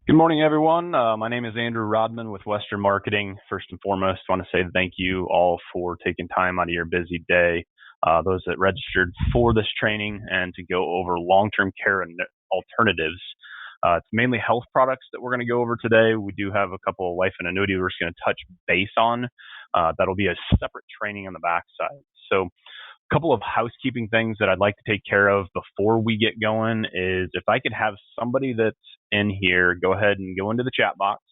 Good morning, everyone. My name is Andrew Rodman with Western Marketing. First and foremost, I want to say thank you all for taking time out of your busy day, those that registered for this training and to go over long-term care and alternatives. It's mainly health products that we're going to go over today. We do have a couple of life and annuity we're just going to touch base on. That'll be a separate training on the backside. So couple of housekeeping things that I'd like to take care of before we get going is if I could have somebody that's in here go ahead and go into the chat box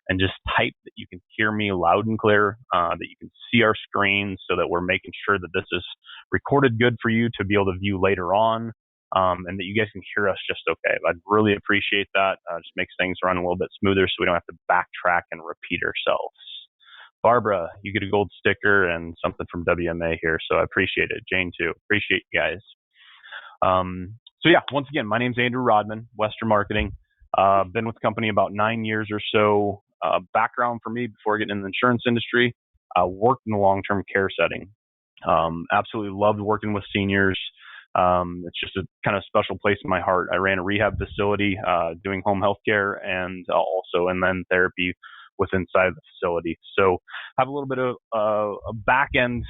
and just type that you can hear me loud and clear, that you can see our screen so that we're making sure that this is recorded good for you to be able to view later on, and that you guys can hear us just okay. I'd really appreciate that. Just makes things run a little bit smoother so we don't have to backtrack and repeat ourselves. Barbara, you get a gold sticker and something from WMA here, so I appreciate it. Jane, too. Appreciate you guys. Once again, my name's Andrew Rodman, Western Marketing. Been with the company about 9 years or so. Background for me before getting in the insurance industry, worked in the long-term care setting. Absolutely loved working with seniors. It's just a kind of special place in my heart. I ran a rehab facility doing home health care and then therapy with inside the facility. So have a little bit of a back end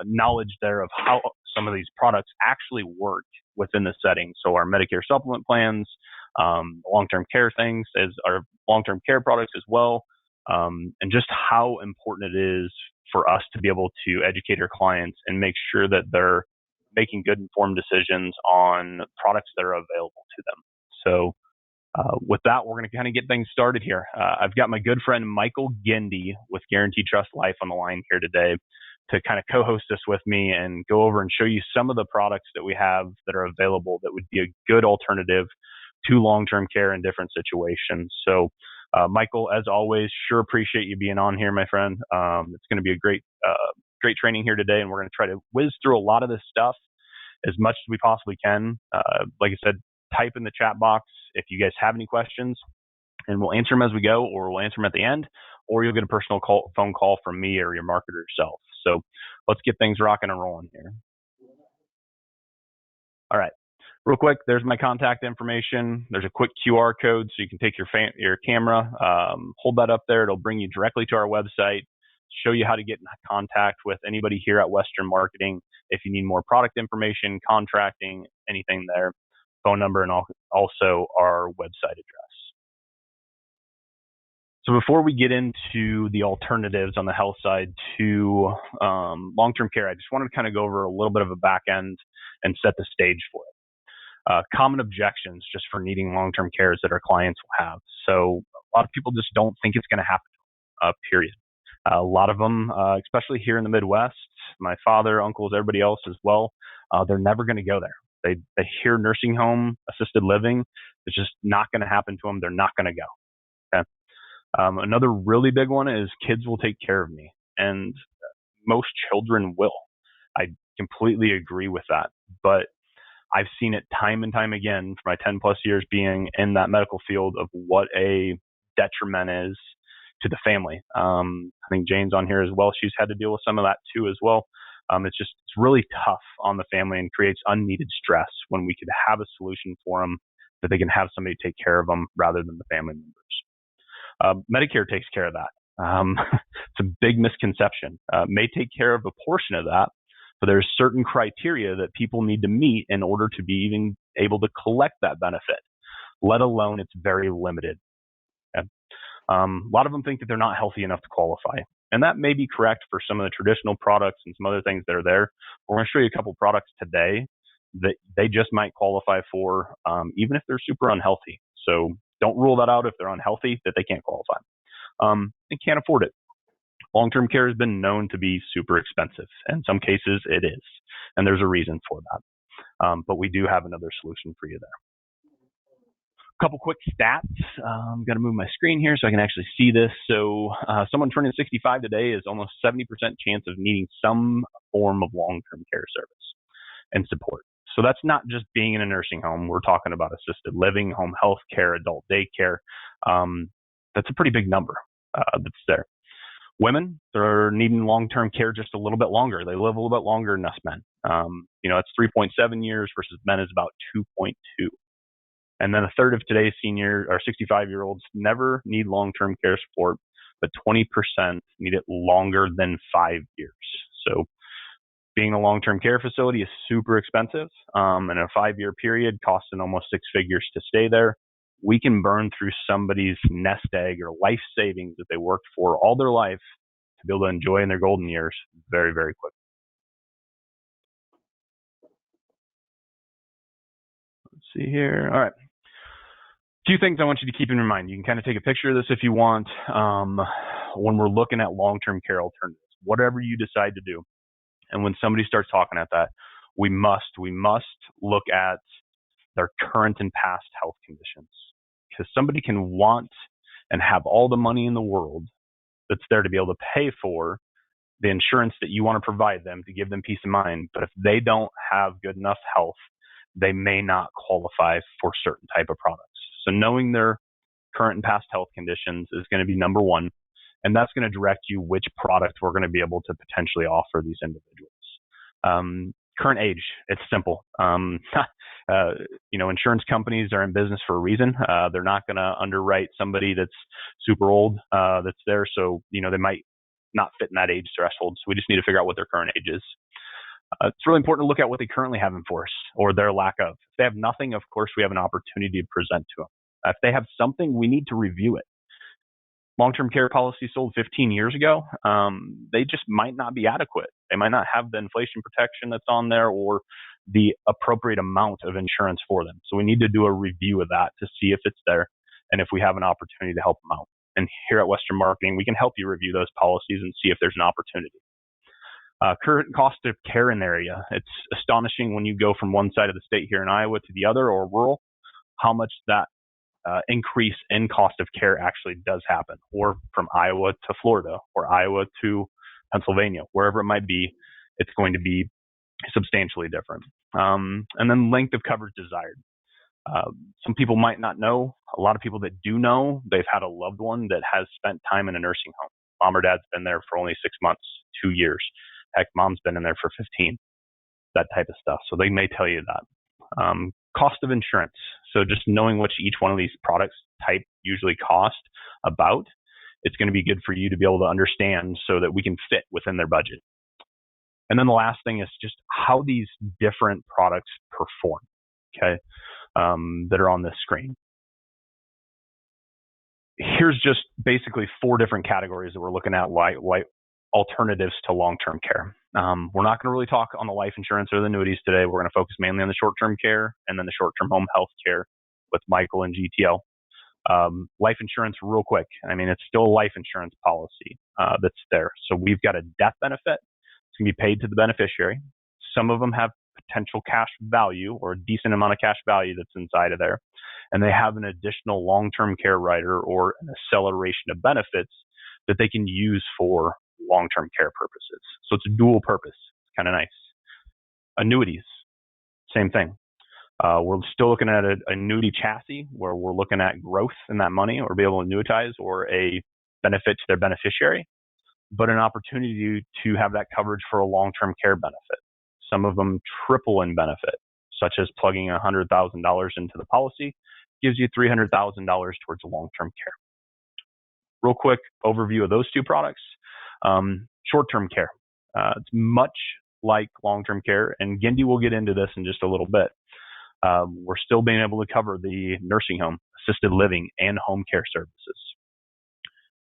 knowledge there of how some of these products actually work within the setting. So our Medicare supplement plans, long-term care things as our long-term care products as well, and just how important it is for us to be able to educate our clients and make sure that they're making good informed decisions on products that are available to them. So with that, we're going to kind of get things started here. I've got my good friend Michael Gindy with Guaranteed Trust Life on the line here today to kind of co-host this with me and go over and show you some of the products that we have that are available that would be a good alternative to long-term care in different situations. So, Michael, as always, sure appreciate you being on here, my friend. It's going to be a great training here today, and we're going to try to whiz through a lot of this stuff as much as we possibly can. Like I said, type in the chat box if you guys have any questions, and we'll answer them as we go, or we'll answer them at the end, or you'll get a personal phone call from me or your marketer yourself. So let's get things rocking and rolling here. All right. Real quick, there's my contact information. There's a quick QR code so you can take your camera, hold that up there. It'll bring you directly to our website, show you how to get in contact with anybody here at Western Marketing if you need more product information, contracting, anything there, phone number, and also our website address. So before we get into the alternatives on the health side to long-term care, I just wanted to kind of go over a little bit of a back end and set the stage for it. Common objections just for needing long-term care is that our clients will have. So a lot of people just don't think it's going to happen, period. A lot of them, especially here in the Midwest, my father, uncles, everybody else as well, they're never going to go there. They hear nursing home, assisted living. It's just not going to happen to them. They're not going to go. Okay. Another really big one is kids will take care of me, and most children will. I completely agree with that, but I've seen it time and time again for my 10 plus years being in that medical field of what a detriment is to the family. I think Jane's on here as well. She's had to deal with some of that too as well. It's really tough on the family and creates unneeded stress when we could have a solution for them that they can have somebody take care of them rather than the family members. Medicare takes care of that. It's a big misconception. May take care of a portion of that, but there's certain criteria that people need to meet in order to be even able to collect that benefit, let alone it's very limited. Okay? A lot of them think that they're not healthy enough to qualify. And that may be correct for some of the traditional products and some other things that are there. We're going to show you a couple products today that they just might qualify for, even if they're super unhealthy. So don't rule that out if they're unhealthy, that they can't qualify. They can't afford it. Long-term care has been known to be super expensive. In some cases, it is. And there's a reason for that. But we do have another solution for you there. A couple quick stats. I'm going to move my screen here so I can actually see this. So someone turning 65 today is almost 70% chance of needing some form of long-term care service and support. So that's not just being in a nursing home. We're talking about assisted living, home health care, adult daycare. That's a pretty big number that's there. Women, they're needing long-term care just a little bit longer. They live a little bit longer than us men. It's 3.7 years versus men is about 2.2. And then a third of today's senior or 65-year-olds never need long-term care support, but 20% need it longer than 5 years. So being a long-term care facility is super expensive, and a 5-year period costing almost 6 figures to stay there. We can burn through somebody's nest egg or life savings that they worked for all their life to be able to enjoy in their golden years very, very quickly. Let's see here. All right. Two things I want you to keep in mind. You can kind of take a picture of this if you want. When we're looking at long-term care alternatives, whatever you decide to do, and when somebody starts talking at that, we must look at their current and past health conditions, because somebody can want and have all the money in the world that's there to be able to pay for the insurance that you want to provide them to give them peace of mind. But if they don't have good enough health, they may not qualify for certain type of products. So knowing their current and past health conditions is going to be number one, and that's going to direct you which product we're going to be able to potentially offer these individuals. Current age, it's simple. Insurance companies are in business for a reason. They're not going to underwrite somebody that's super old that's there. So, they might not fit in that age threshold. So we just need to figure out what their current age is. It's really important to look at what they currently have in force or their lack of. If they have nothing, of course, we have an opportunity to present to them. If they have something, we need to review it. Long-term care policy sold 15 years ago, they just might not be adequate. They might not have the inflation protection that's on there or the appropriate amount of insurance for them. So we need to do a review of that to see if it's there and if we have an opportunity to help them out. And here at Western Marketing, we can help you review those policies and see if there's an opportunity. Current cost of care in the area. It's astonishing when you go from one side of the state here in Iowa to the other or rural, how much that increase in cost of care actually does happen, or from Iowa to Florida or Iowa to Pennsylvania, wherever it might be, it's going to be substantially different. And then length of coverage desired. Some people might not know. A lot of people that do know, they've had a loved one that has spent time in a nursing home. Mom or dad's been there for only 6 months, 2 years. Heck, mom's been in there for 15, that type of stuff. So they may tell you that. Cost of insurance. So just knowing which each one of these products type usually cost about, it's going to be good for you to be able to understand so that we can fit within their budget. And then the last thing is just how these different products perform, okay, that are on this screen. Here's just basically 4 different categories that we're looking at, alternatives to long-term care. We're not going to really talk on the life insurance or the annuities today. We're going to focus mainly on the short-term care and then the short-term home health care with Michael and GTL. Life insurance, real quick. I mean, it's still a life insurance policy that's there. So we've got a death benefit. It's going to be paid to the beneficiary. Some of them have potential cash value or a decent amount of cash value that's inside of there. And they have an additional long-term care rider or an acceleration of benefits that they can use for long-term care purposes. So it's a dual purpose. It's kind of nice. Annuities, same thing. We're still looking at an annuity chassis where we're looking at growth in that money or be able to annuitize or a benefit to their beneficiary, but an opportunity to have that coverage for a long-term care benefit. Some of them triple in benefit, such as plugging $100,000 into the policy gives you $300,000 towards long-term care. Real quick overview of those 2 products. Short-term care. It's much like long-term care, and Gindi will get into this in just a little bit. We're still being able to cover the nursing home, assisted living, and home care services.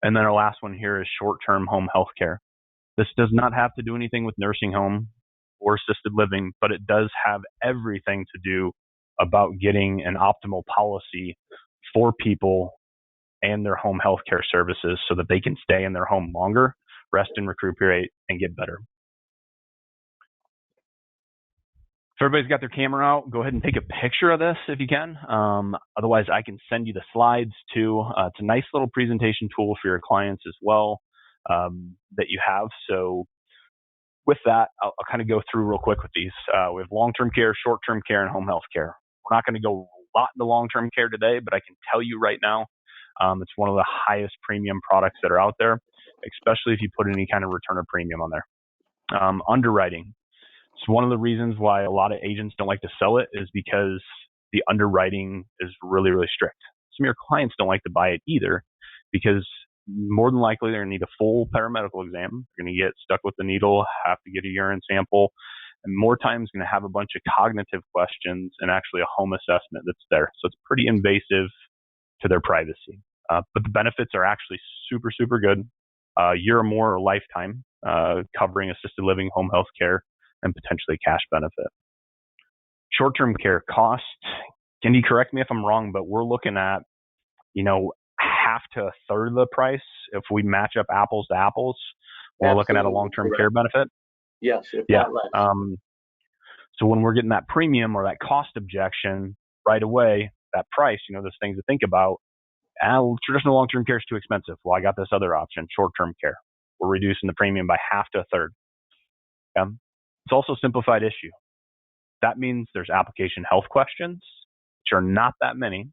And then our last one here is short-term home health care. This does not have to do anything with nursing home or assisted living, but it does have everything to do about getting an optimal policy for people and their home health care services so that they can stay in their home longer, rest and recuperate, and get better. If everybody's got their camera out, go ahead and take a picture of this if you can. Otherwise, I can send you the slides too. It's a nice little presentation tool for your clients as well that you have. So with that, I'll kind of go through real quick with these. We have long-term care, short-term care, and home health care. We're not going to go a lot into long-term care today, but I can tell you right now, it's one of the highest premium products that are out there, especially if you put any kind of return of premium on there. Underwriting. So one of the reasons why a lot of agents don't like to sell it is because the underwriting is really, really strict. Some of your clients don't like to buy it either because more than likely they're going to need a full paramedical exam. They're going to get stuck with the needle, have to get a urine sample, and more times going to have a bunch of cognitive questions and actually a home assessment that's there. So it's pretty invasive to their privacy. But the benefits are actually super, super good. A year or more or lifetime, covering assisted living, home health care, and potentially cash benefit. Short-term care cost, Cindy, correct me if I'm wrong, but we're looking at, half to a third of the price if we match up apples to apples. We're looking at a long-term care benefit. Yes, if not less. So when we're getting that premium or that cost objection right away, that price, there's things to think about. Traditional long-term care is too expensive. Well, I got this other option, short-term care. We're reducing the premium by half to a third. Okay? It's also a simplified issue. That means there's application health questions, which are not that many.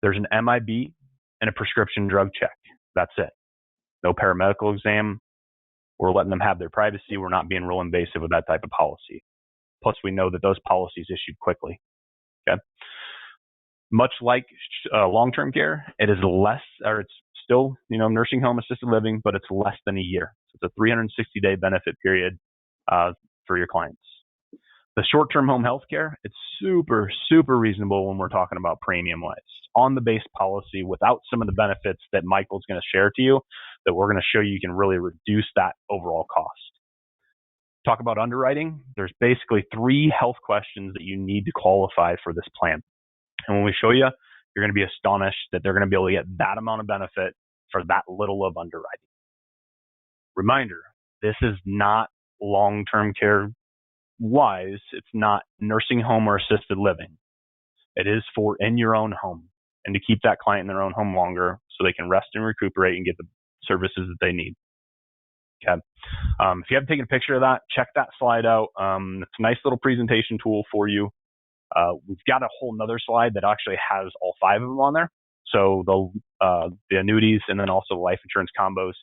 There's an MIB and a prescription drug check. That's it. No paramedical exam. We're letting them have their privacy. We're not being real invasive with that type of policy. Plus, we know that those policies issued quickly. Okay. Much like long-term care, it is less, or it's still, nursing home assisted living, but it's less than a year. So it's a 360-day benefit period for your clients. The short-term home health care, it's super, super reasonable when we're talking about premium-wise. On the base policy without some of the benefits that Michael's going to share to you, that we're going to show you can really reduce that overall cost. Talk about underwriting. There's basically 3 health questions that you need to qualify for this plan. And when we show you, you're going to be astonished that they're going to be able to get that amount of benefit for that little of underwriting. Reminder, this is not long-term care wise. It's not nursing home or assisted living. It is for in your own home and to keep that client in their own home longer so they can rest and recuperate and get the services that they need. Okay. If you haven't taken a picture of that, check that slide out. It's a nice little presentation tool for you. We've got a whole nother slide that actually has all 5 of them on there. So the annuities and then also the life insurance combos.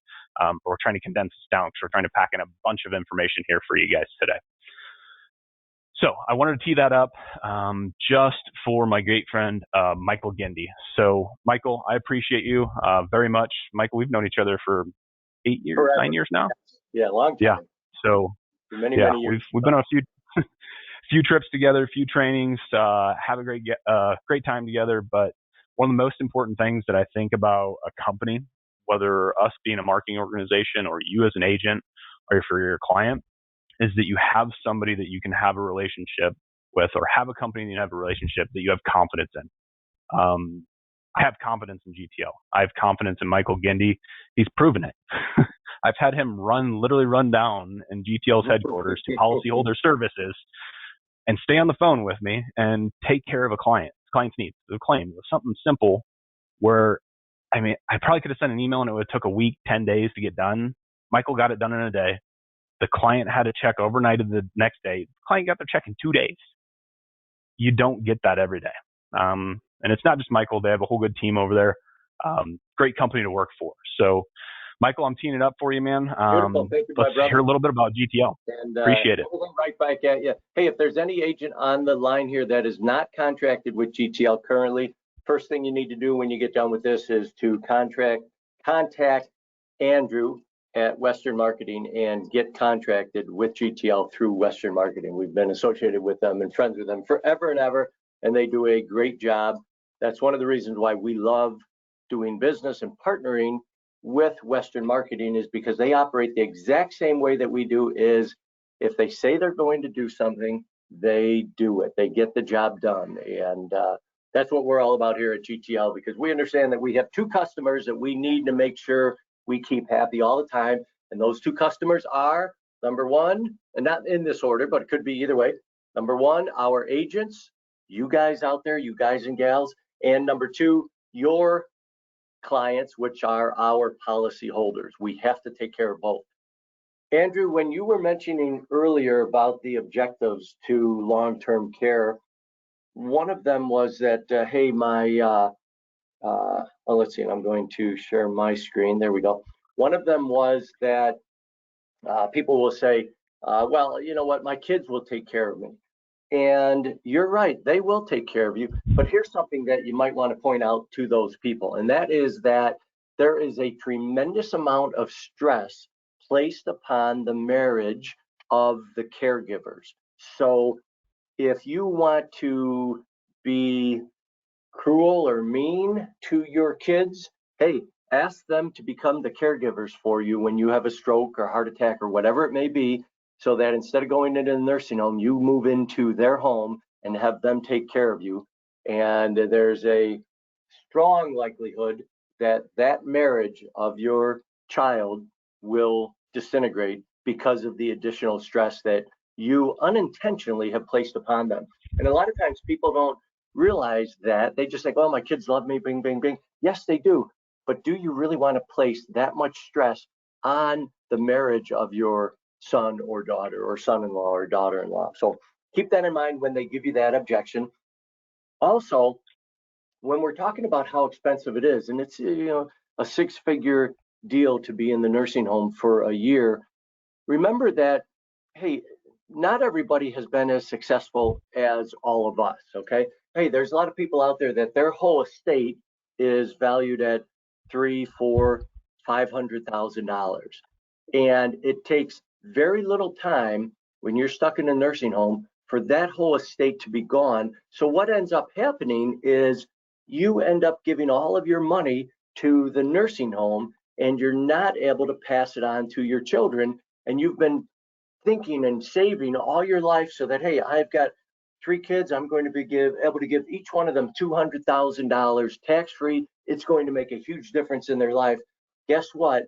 We're trying to condense this down because we're trying to pack in a bunch of information here for you guys today. So I wanted to tee that up just for my great friend, Michael Gindy. So Michael, I appreciate you very much. Michael, we've known each other for 8 years, Forever. 9 years now. Yeah, long time. Yeah. So many years. We've been on a few trips together, a few trainings, have a great time together. But one of the most important things that I think about a company, whether us being a marketing organization or you as an agent or for your client, is that you have somebody that you can have a relationship with or have a company that you have a relationship that you have confidence in. I have confidence in GTL. I have confidence in Michael Gindy. He's proven it. I've had him literally run down in GTL's headquarters to policyholder services and stay on the phone with me and take care of a client's needs. The claim was something simple where, I probably could have sent an email and it would have took a week, 10 days to get done. Michael got it done in a day. The client had a check overnighted the next day. The client got their check in 2 days. You don't get that every day. And it's not just Michael. They have a whole good team over there. Great company to work for. So, Michael, I'm teeing it up for you, man. Beautiful. Thank you, let's hear a little bit about GTL. And, appreciate it. Right back at you. Hey, if there's any agent on the line here that is not contracted with GTL currently, first thing you need to do when you get done with this is to contact Andrew at Western Marketing and get contracted with GTL through Western Marketing. We've been associated with them and friends with them forever and ever, and they do a great job. That's one of the reasons why we love doing business and partnering with Western Marketing, is because they operate the exact same way that we do. Is if they say they're going to do something, they do it. They get the job done. And that's what we're all about here at GTL, because we understand that we have 2 customers that we need to make sure we keep happy all the time. And those 2 customers are, number 1, and not in this order, but it could be either way. Number 1, our agents, you guys out there, you guys and gals. And number 2, your clients, which are our policy holders. We have to take care of both. Andrew, when you were mentioning earlier about the objectives to long-term care, one of them was that, hey, let's see, and I'm going to share my screen. There we go. One of them was that people will say, well, you know what, my kids will take care of me. And you're right, they will take care of you. But here's something that you might want to point out to those people, and that is that there is a tremendous amount of stress placed upon the marriage of the caregivers. So if you want to be cruel or mean to your kids, hey, ask them to become the caregivers for you when you have a stroke or heart attack or whatever it may be, so that instead of going into the nursing home, you move into their home and have them take care of you. And there's a strong likelihood that that marriage of your child will disintegrate because of the additional stress that you unintentionally have placed upon them. And a lot of times people don't realize that. They just think, oh, my kids love me, bing, bing, bing. Yes, they do. But do you really want to place that much stress on the marriage of your son or daughter or son-in-law or daughter-in-law? So keep that in mind when they give you that objection. Also, when we're talking about how expensive it is, and it's a six-figure deal to be in the nursing home for a year, remember that, hey, not everybody has been as successful as all of us, okay? Hey, there's a lot of people out there that their whole estate is valued at $300,000, $400,000, $500,000. And it takes very little time when you're stuck in a nursing home for that whole estate to be gone. So what ends up happening is you end up giving all of your money to the nursing home, and you're not able to pass it on to your children. And you've been thinking and saving all your life so that, hey, I've got 3 kids, I'm going to be able to give each one of them $200,000 tax-free. It's going to make a huge difference in their life. Guess what?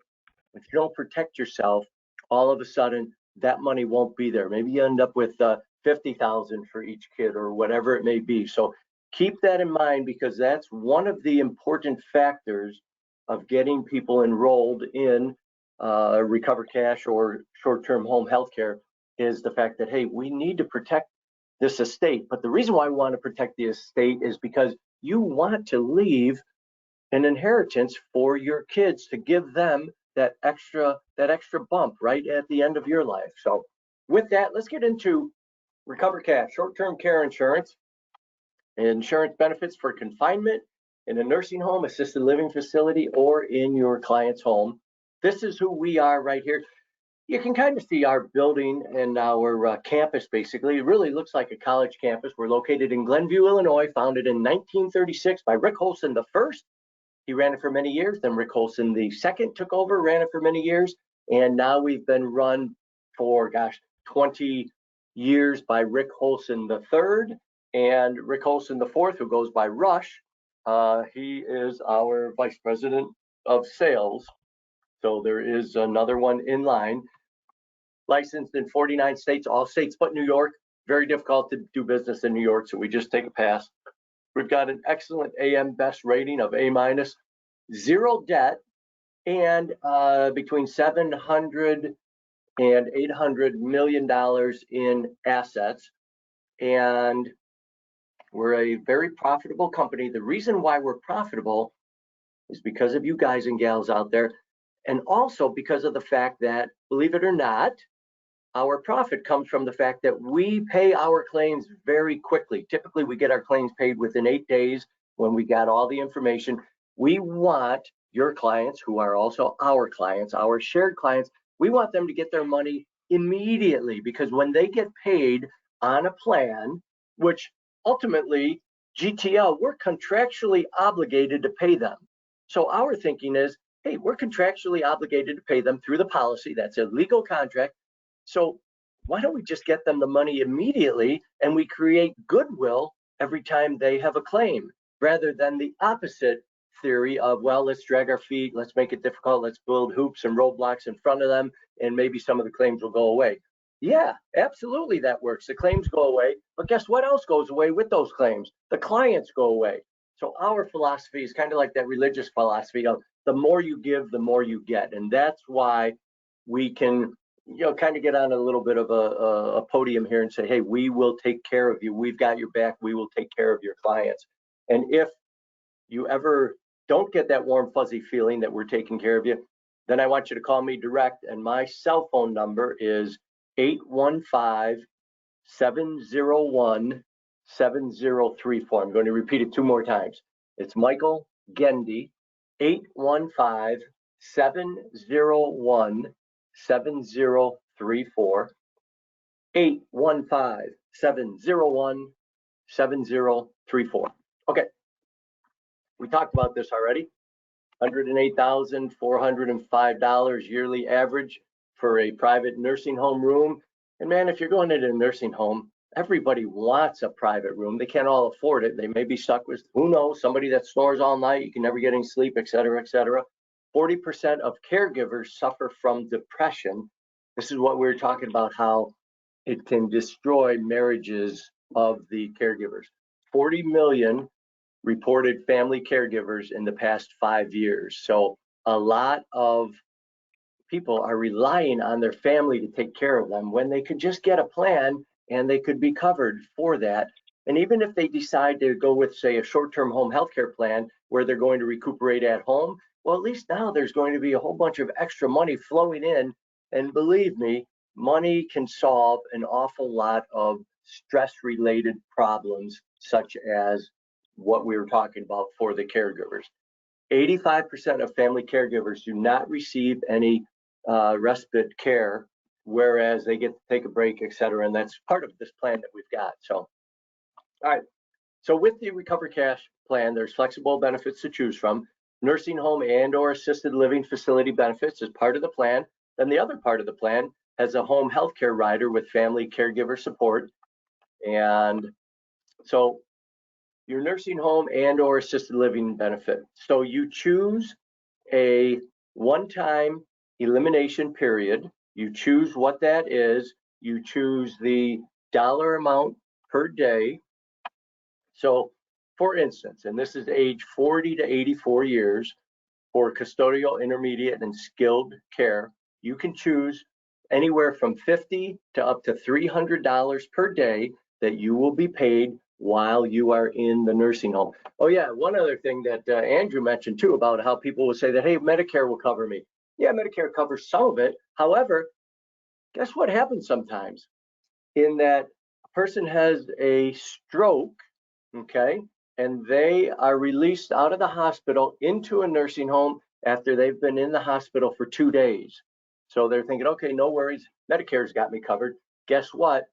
If you don't protect yourself, all of a sudden that money won't be there. Maybe you end up with $50,000 for each kid or whatever it may be. So keep that in mind, because that's one of the important factors of getting people enrolled in Recover Cash or short-term home health care, is the fact that, hey, we need to protect this estate. But the reason why we want to protect the estate is because you want to leave an inheritance for your kids to give them that extra bump right at the end of your life. So with that, let's get into Recover Cash, short-term care insurance benefits for confinement in a nursing home, assisted living facility, or in your client's home. This is who we are right here. You can kind of see our building and our campus, basically. It really looks like a college campus. We're located in Glenview, Illinois, founded in 1936 by Rick Holson I. He ran it for many years. Then Rick Holson II took over, ran it for many years. And now we've been run for, 20 years by Rick Holson III and Rick Holson IV, who goes by Rush. He is our vice president of sales. So there is another one in line. Licensed in 49 states, all states but New York. Very difficult to do business in New York, so we just take a pass. We've got an excellent AM Best rating of A-, 0 debt, and between $700 and $800 million in assets. And we're a very profitable company. The reason why we're profitable is because of you guys and gals out there, and also because of the fact that, believe it or not, our profit comes from the fact that we pay our claims very quickly. Typically, we get our claims paid within 8 days when we got all the information. We want your clients, who are also our clients, our shared clients, we want them to get their money immediately, because when they get paid on a plan, which ultimately GTL, we're contractually obligated to pay them. So our thinking is, hey, we're contractually obligated to pay them through the policy. That's a legal contract. So why don't we just get them the money immediately, and we create goodwill every time they have a claim, rather than the opposite theory of, well, let's drag our feet, let's make it difficult, let's build hoops and roadblocks in front of them, and maybe some of the claims will go away. Yeah, absolutely, that works. The claims go away, but guess what else goes away with those claims? The clients go away. So our philosophy is kind of like that religious philosophy of the more you give, the more you get. And that's why we can kind of get on a little bit of a podium here and say, hey, we will take care of you. We've got your back. We will take care of your clients. And if you ever don't get that warm, fuzzy feeling that we're taking care of you, then I want you to call me direct. And my cell phone number is 815-686-8255. 701-7034. I'm going to repeat it 2 more times. It's Michael Gendy, 815-701-7034. 815-701-7034. Okay, we talked about this already. $108,405 yearly average for a private nursing home room. And man, if you're going into a nursing home, everybody wants a private room. They can't all afford it. They may be stuck with, who knows, somebody that snores all night, you can never get any sleep, et cetera, et cetera. 40% of caregivers suffer from depression. This is what we were talking about, how it can destroy marriages of the caregivers. 40 million reported family caregivers in the past 5 years. So a lot of people are relying on their family to take care of them when they could just get a plan and they could be covered for that. And even if they decide to go with, say, a short-term home healthcare plan where they're going to recuperate at home, well, at least now there's going to be a whole bunch of extra money flowing in. And believe me, money can solve an awful lot of stress-related problems, such as what we were talking about for the caregivers. 85% of family caregivers do not receive any respite care, whereas they get to take a break, et cetera. And that's part of this plan that we've got. So, all right. So with the Recover Cash plan, there's flexible benefits to choose from. Nursing home and or assisted living facility benefits is part of the plan. Then the other part of the plan has a home health care rider with family caregiver support. And so your nursing home and or assisted living benefit. So you choose a one-time elimination period. You choose what that is. You choose the dollar amount per day. So for instance, and this is age 40 to 84 years, for custodial, intermediate, and skilled care, you can choose anywhere from $50 to up to $300 per day that you will be paid while you are in the nursing home. Oh yeah, one other thing that Andrew mentioned too, about how people will say that, hey, Medicare will cover me. Yeah, Medicare covers some of it. However, guess what happens sometimes? In that a person has a stroke, okay, and they are released out of the hospital into a nursing home after they've been in the hospital for 2 days. So they're thinking, okay, no worries, Medicare's got me covered. Guess what?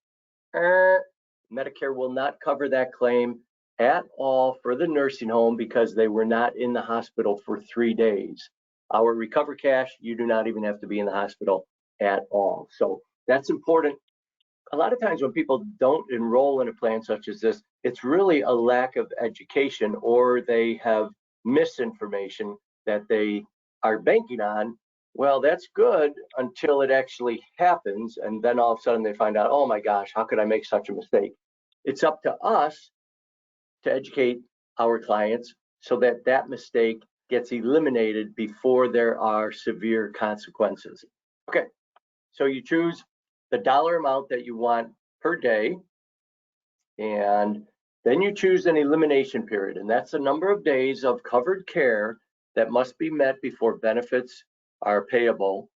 Medicare will not cover that claim at all for the nursing home because they were not in the hospital for 3 days. Our Recover Cash, you do not even have to be in the hospital at all. So that's important. A lot of times when people don't enroll in a plan such as this, it's really a lack of education, or they have misinformation that they are banking on. Well, that's good until it actually happens. And then all of a sudden they find out, oh my gosh, how could I make such a mistake? It's up to us to educate our clients so that that mistake gets eliminated before there are severe consequences. Okay, so you choose the dollar amount that you want per day, and then you choose an elimination period, and that's the number of days of covered care that must be met before benefits are payable.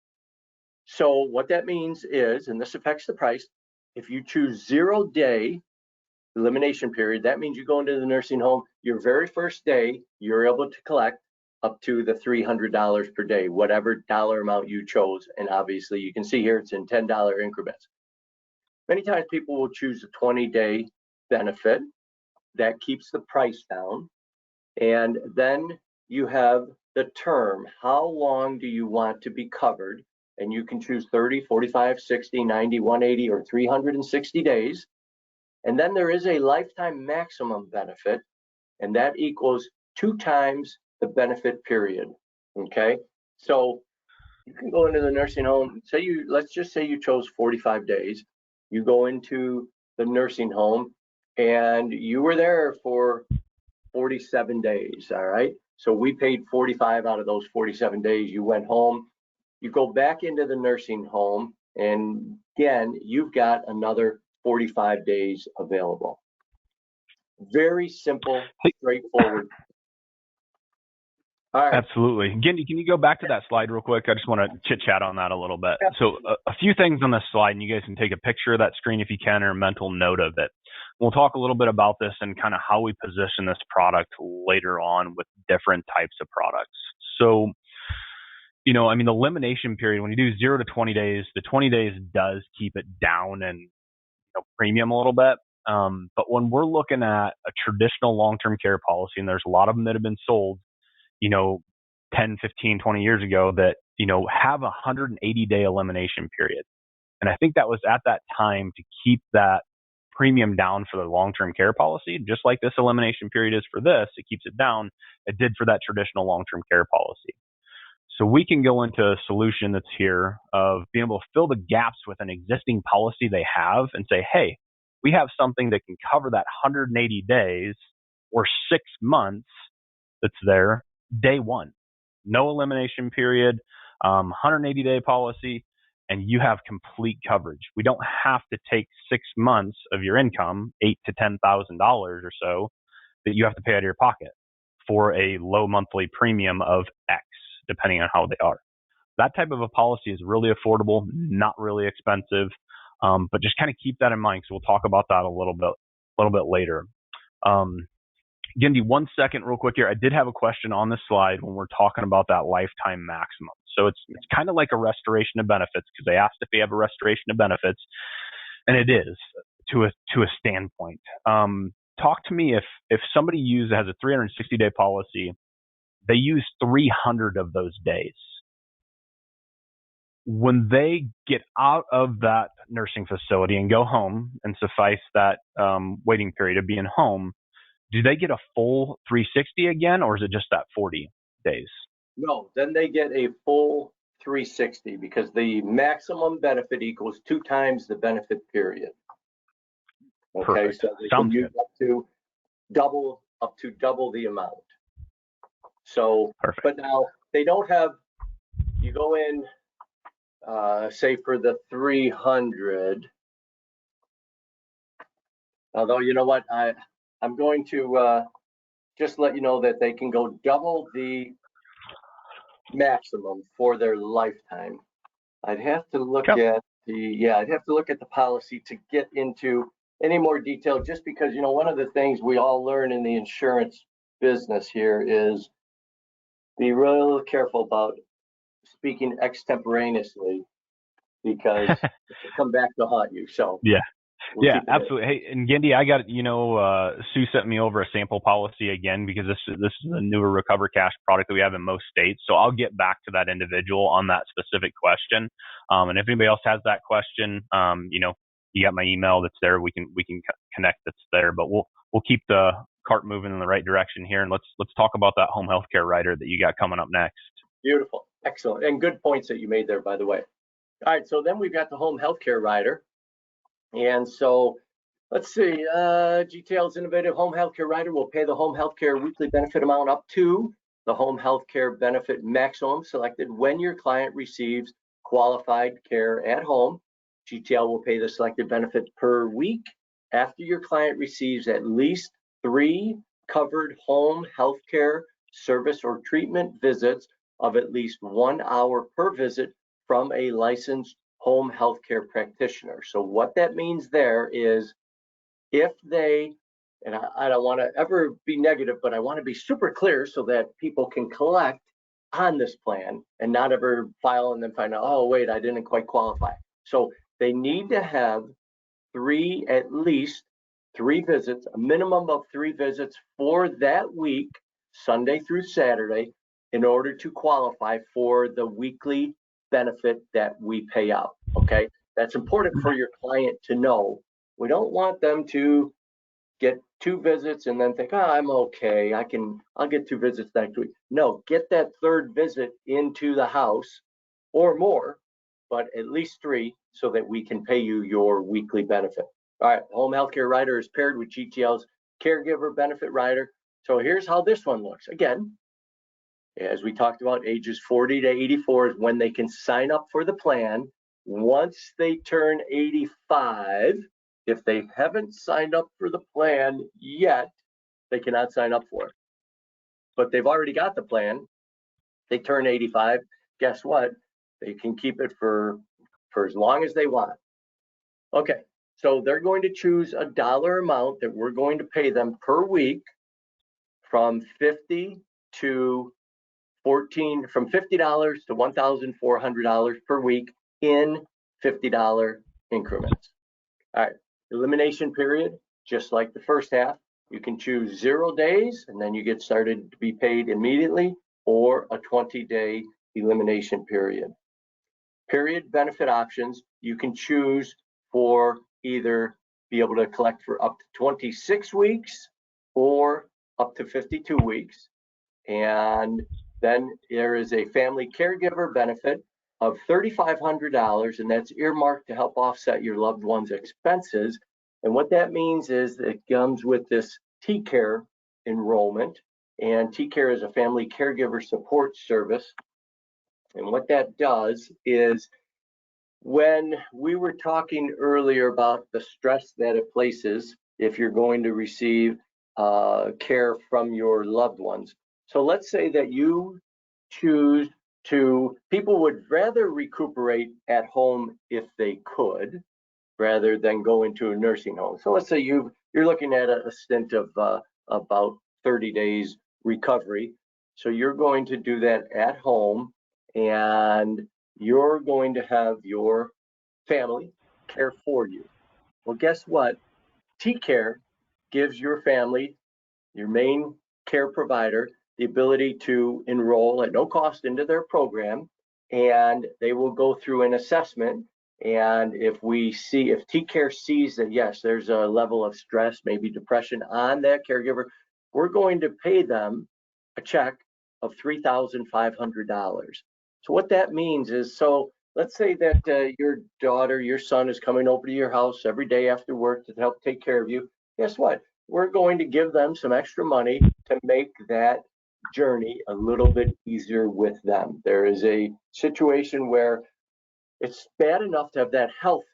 So what that means is, and this affects the price, if you choose 0-day elimination period, that means you go into the nursing home, your very first day, you're able to collect up to the $300 per day, whatever dollar amount you chose. And obviously you can see here it's in $10 increments. Many times people will choose a 20-day benefit that keeps the price down. And then you have the term. How long do you want to be covered? And you can choose 30, 45, 60, 90, 180, or 360 days. And then there is a lifetime maximum benefit, and that equals 2 times the benefit period. Okay, so you can go into the nursing home. Let's just say you chose 45 days. You go into the nursing home, and you were there for 47 days. All right, so we paid 45 out of those 47 days. You went home. You go back into the nursing home, and again, you've got another 45 days available. Very simple, straightforward. All right. Absolutely. Gindy, can you go back to that slide real quick? I just want to chit chat on that a little bit. Yeah. So a few things on this slide, and you guys can take a picture of that screen if you can, or a mental note of it. We'll talk a little bit about this and kind of how we position this product later on with different types of products. So, I mean, the elimination period, when you do 0 to 20 days, the 20 days does keep it down and premium a little bit. But when we're looking at a traditional long-term care policy, and there's a lot of them that have been sold, 10, 15, 20 years ago that, have a 180-day elimination period. And I think that was at that time to keep that premium down for the long-term care policy, just like this elimination period is for this, it keeps it down. It did for that traditional long-term care policy. So we can go into a solution that's here of being able to fill the gaps with an existing policy they have and say, hey, we have something that can cover that 180 days or 6 months that's there day one. No elimination period, 180-day policy, and you have complete coverage. We don't have to take 6 months of your income, $8,000 to $10,000 or so, that you have to pay out of your pocket for a low monthly premium of X, depending on how they are. That type of a policy is really affordable, not really expensive, but just kind of keep that in mind because we'll talk about that a little bit later. Gindy, 1 second real quick here. I did have a question on the slide when we're talking about that lifetime maximum. So it's kind of like a restoration of benefits because they asked if we have a restoration of benefits, and it is to a standpoint. Talk to me if somebody has a 360-day policy, they use 300 of those days. When they get out of that nursing facility and go home and suffice that waiting period of being home, do they get a full 360 again, or is it just that 40 days? No, then they get a full 360 because the maximum benefit equals 2 times the benefit period. Okay, Perfect. so they Sounds can use good. up to double the amount. So, Perfect. but now they don't have, you go in, say for the 300, although you know what, I'm going to just let you know that they can go double the maximum for their lifetime. I'd have to look at the policy to get into any more detail, just because, one of the things we all learn in the insurance business here is be real careful about speaking extemporaneously because it will come back to haunt you. So yeah, absolutely. Hey, and Gindy, I got, Sue sent me over a sample policy again because this is a newer Recover Cash product that we have in most states. So I'll get back to that individual on that specific question. And if anybody else has that question, you got my email that's there. We can connect that's there. But we'll keep the cart moving in the right direction here, and let's talk about that home healthcare rider that you got coming up next. Beautiful, excellent, and good points that you made there, by the way. All right, so then we've got the home healthcare rider. And so let's see, GTL's innovative home healthcare rider will pay the home healthcare weekly benefit amount up to the home healthcare benefit maximum selected when your client receives qualified care at home. GTL will pay the selected benefit per week after your client receives at least 3 covered home healthcare service or treatment visits of at least 1 hour per visit from a licensed home healthcare practitioner. So what that means there is if they, and I don't want to ever be negative, but I want to be super clear so that people can collect on this plan and not ever file and then find out, oh, wait, I didn't quite qualify. So they need to have at least 3 visits, a minimum of 3 visits for that week, Sunday through Saturday, in order to qualify for the weekly benefit that we pay out. Okay, that's important for your client to know. We don't want them to get 2 visits and then think, oh, I'm okay, I'll get 2 visits next week. No, get that 3rd visit into the house or more, but at least 3 so that we can pay you your weekly benefit. All right, home healthcare rider is paired with GTL's caregiver benefit rider. So here's how this one looks. Again, as we talked about, ages 40 to 84 is when they can sign up for the plan. Once they turn 85, if they haven't signed up for the plan yet, they cannot sign up for it. But they've already got the plan. They turn 85, guess what? They can keep it for as long as they want. Okay, so they're going to choose a dollar amount that we're going to pay them per week from $50 to $14, from $50 to $1,400 per week in $50 increments. All right, elimination period, just like the first half. You can choose 0 days and then you get started to be paid immediately, or a 20-day elimination period. Period benefit options, you can choose for either be able to collect for up to 26 weeks or up to 52 weeks. And then there is a family caregiver benefit of $3,500, and that's earmarked to help offset your loved one's expenses. And what that means is that it comes with this TCare enrollment, and TCare is a family caregiver support service. And what that does is, when we were talking earlier about the stress that it places if you're going to receive care from your loved ones. So let's say that you choose to, people would rather recuperate at home if they could, rather than go into a nursing home. So let's say you're looking at a stint of about 30 days recovery. So you're going to do that at home, and you're going to have your family care for you. Well, guess what? TCare gives your family, your main care provider, the ability to enroll at no cost into their program, and they will go through an assessment. And if TCare sees that, yes, there's a level of stress, maybe depression on that caregiver, we're going to pay them a check of $3,500. So what that means is, so let's say that your daughter, your son is coming over to your house every day after work to help take care of you. Guess what? We're going to give them some extra money to make that journey a little bit easier with them. There is a situation where it's bad enough to have that health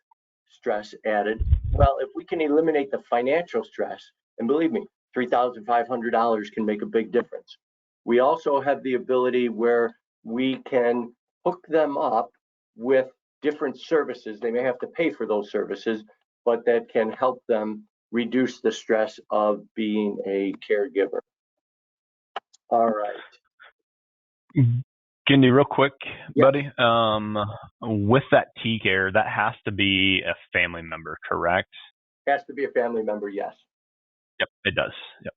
stress added. Well, if we can eliminate the financial stress, and believe me, $3,500 can make a big difference. We also have the ability where we can hook them up with different services. They may have to pay for those services, but that can help them reduce the stress of being a caregiver. All right. Gindy, real quick, Yep. buddy. With that TCare, that has to be a family member, correct? Has to be a family member, yes. Yep, it does. Yep.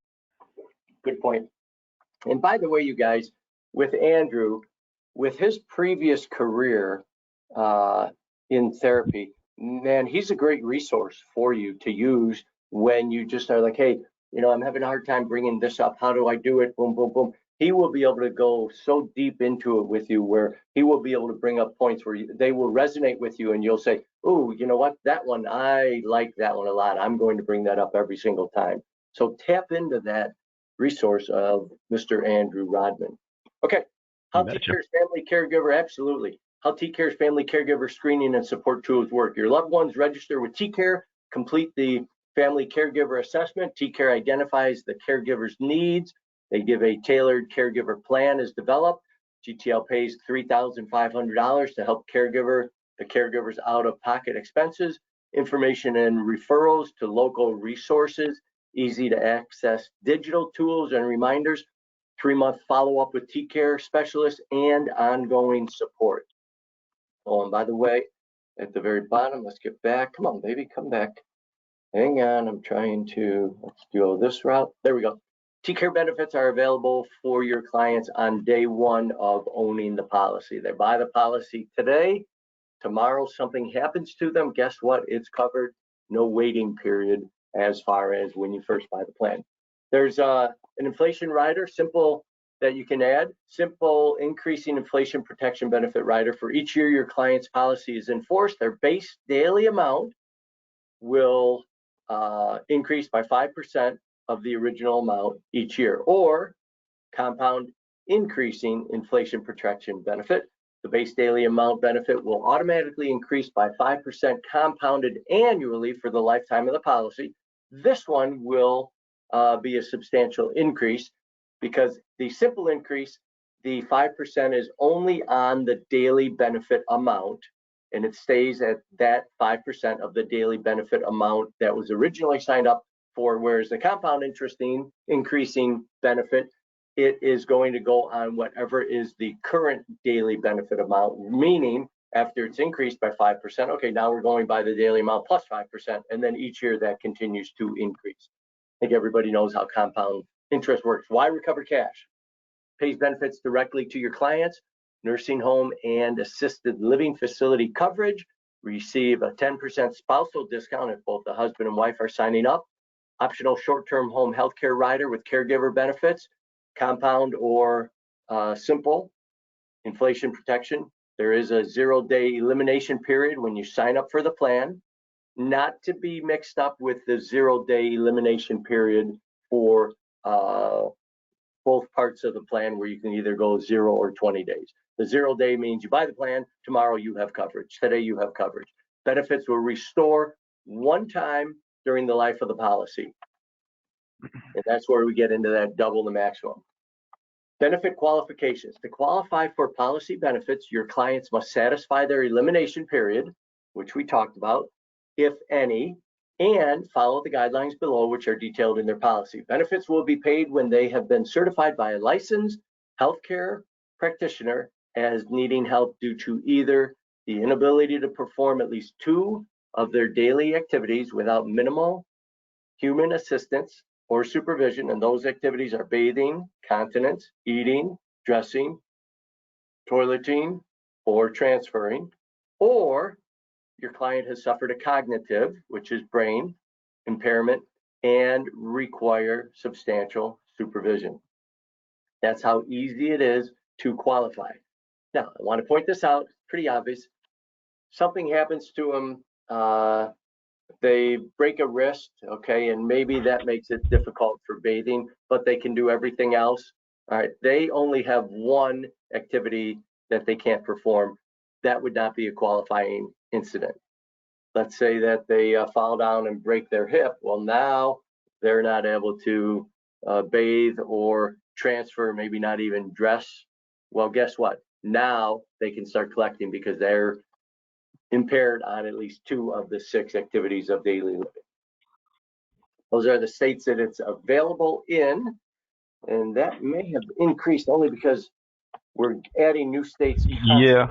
Good point. And by the way, you guys, with Andrew, with his previous career in therapy, man, he's a great resource for you to use when you just are like, hey, I'm having a hard time bringing this up. How do I do it? Boom, boom, boom. He will be able to go so deep into it with you, where he will be able to bring up points where they will resonate with you, and you'll say, oh, you know what? That one, I like that one a lot. I'm going to bring that up every single time. So tap into that resource of Mr. Andrew Rodman. Okay, how TCare's family caregiver, absolutely. How TCare's family caregiver screening and support tools work. Your loved ones register with TCare, complete the family caregiver assessment. TCare identifies the caregiver's needs. They give a tailored caregiver plan is developed. GTL pays $3,500 to help the caregiver's out-of-pocket expenses, information and referrals to local resources, easy to access digital tools and reminders, 3-month follow-up with TCare specialists, and ongoing support. Oh, and by the way, at the very bottom, let's get back. Come on, baby, come back. Hang on, I'm trying to, let's do this route. There we go. TCare benefits are available for your clients on day one of owning the policy. They buy the policy today. Tomorrow something happens to them. Guess what? It's covered. No waiting period as far as when you first buy the plan. There's an inflation rider, simple, that you can add. Simple increasing inflation protection benefit rider. For each year your client's policy is in force, their base daily amount will increase by 5% of the original amount each year, or compound increasing inflation protection benefit. The base daily amount benefit will automatically increase by 5% compounded annually for the lifetime of the policy. This one will be a substantial increase, because the simple increase the 5% is only on the daily benefit amount, and it stays at that 5% of the daily benefit amount that was originally signed up for, whereas the compound interest increasing benefit, it is going to go on whatever is the current daily benefit amount, meaning after it's increased by 5%, okay, now we're going by the daily amount plus 5%, and then each year that continues to increase. I think everybody knows how compound interest works. Why recover cash? Pays benefits directly to your clients. Nursing home and assisted living facility coverage. Receive a 10% spousal discount if both the husband and wife are signing up. Optional short-term home health care rider with caregiver benefits. Compound or simple inflation protection. There is a 0-day elimination period when you sign up for the plan, not to be mixed up with the 0-day elimination period for both parts of the plan, where you can either go 0 or 20 days. The 0-day means you buy the plan, tomorrow you have coverage, today you have coverage. Benefits will restore one time during the life of the policy. And that's where we get into that double the maximum. Benefit qualifications. To qualify for policy benefits, your clients must satisfy their elimination period, which we talked about, if any, and follow the guidelines below, which are detailed in their policy. Benefits will be paid when they have been certified by a licensed healthcare practitioner as needing help due to either the inability to perform at least 2 of their daily activities without minimal human assistance or supervision, and those activities are bathing, continence, eating, dressing, toileting, or transferring, or your client has suffered a cognitive, which is brain impairment, and require substantial supervision. That's how easy it is to qualify. Now, I want to point this out, pretty obvious. Something happens to them, they break a wrist, okay, and maybe that makes it difficult for bathing, but they can do everything else. All right, they only have one activity that they can't perform. That would not be a qualifying incident. Let's say that they fall down and break their hip. Well, now they're not able to bathe or transfer, maybe not even dress. Well, guess what? Now they can start collecting because they're impaired on at least 2 of the 6 activities of daily living. Those are the states that it's available in, and that may have increased only because we're adding new states constantly. Yeah.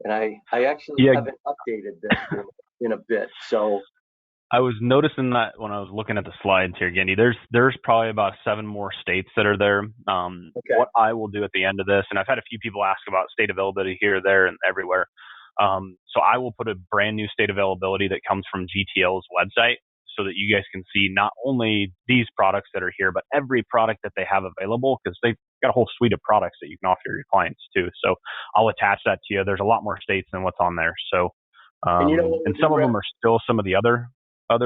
And I actually haven't updated this in a bit. So I was noticing that when I was looking at the slides here, Gendy, there's probably about 7 more states that are there. Okay. What I will do at the end of this, and I've had a few people ask about state availability here, there, and everywhere. So I will put a brand new state availability that comes from GTL's website so that you guys can see not only these products that are here, but every product that they have available, because they've got a whole suite of products that you can offer your clients too. So I'll attach that to you. There's a lot more states than what's on there. So, and some of them are still some of the other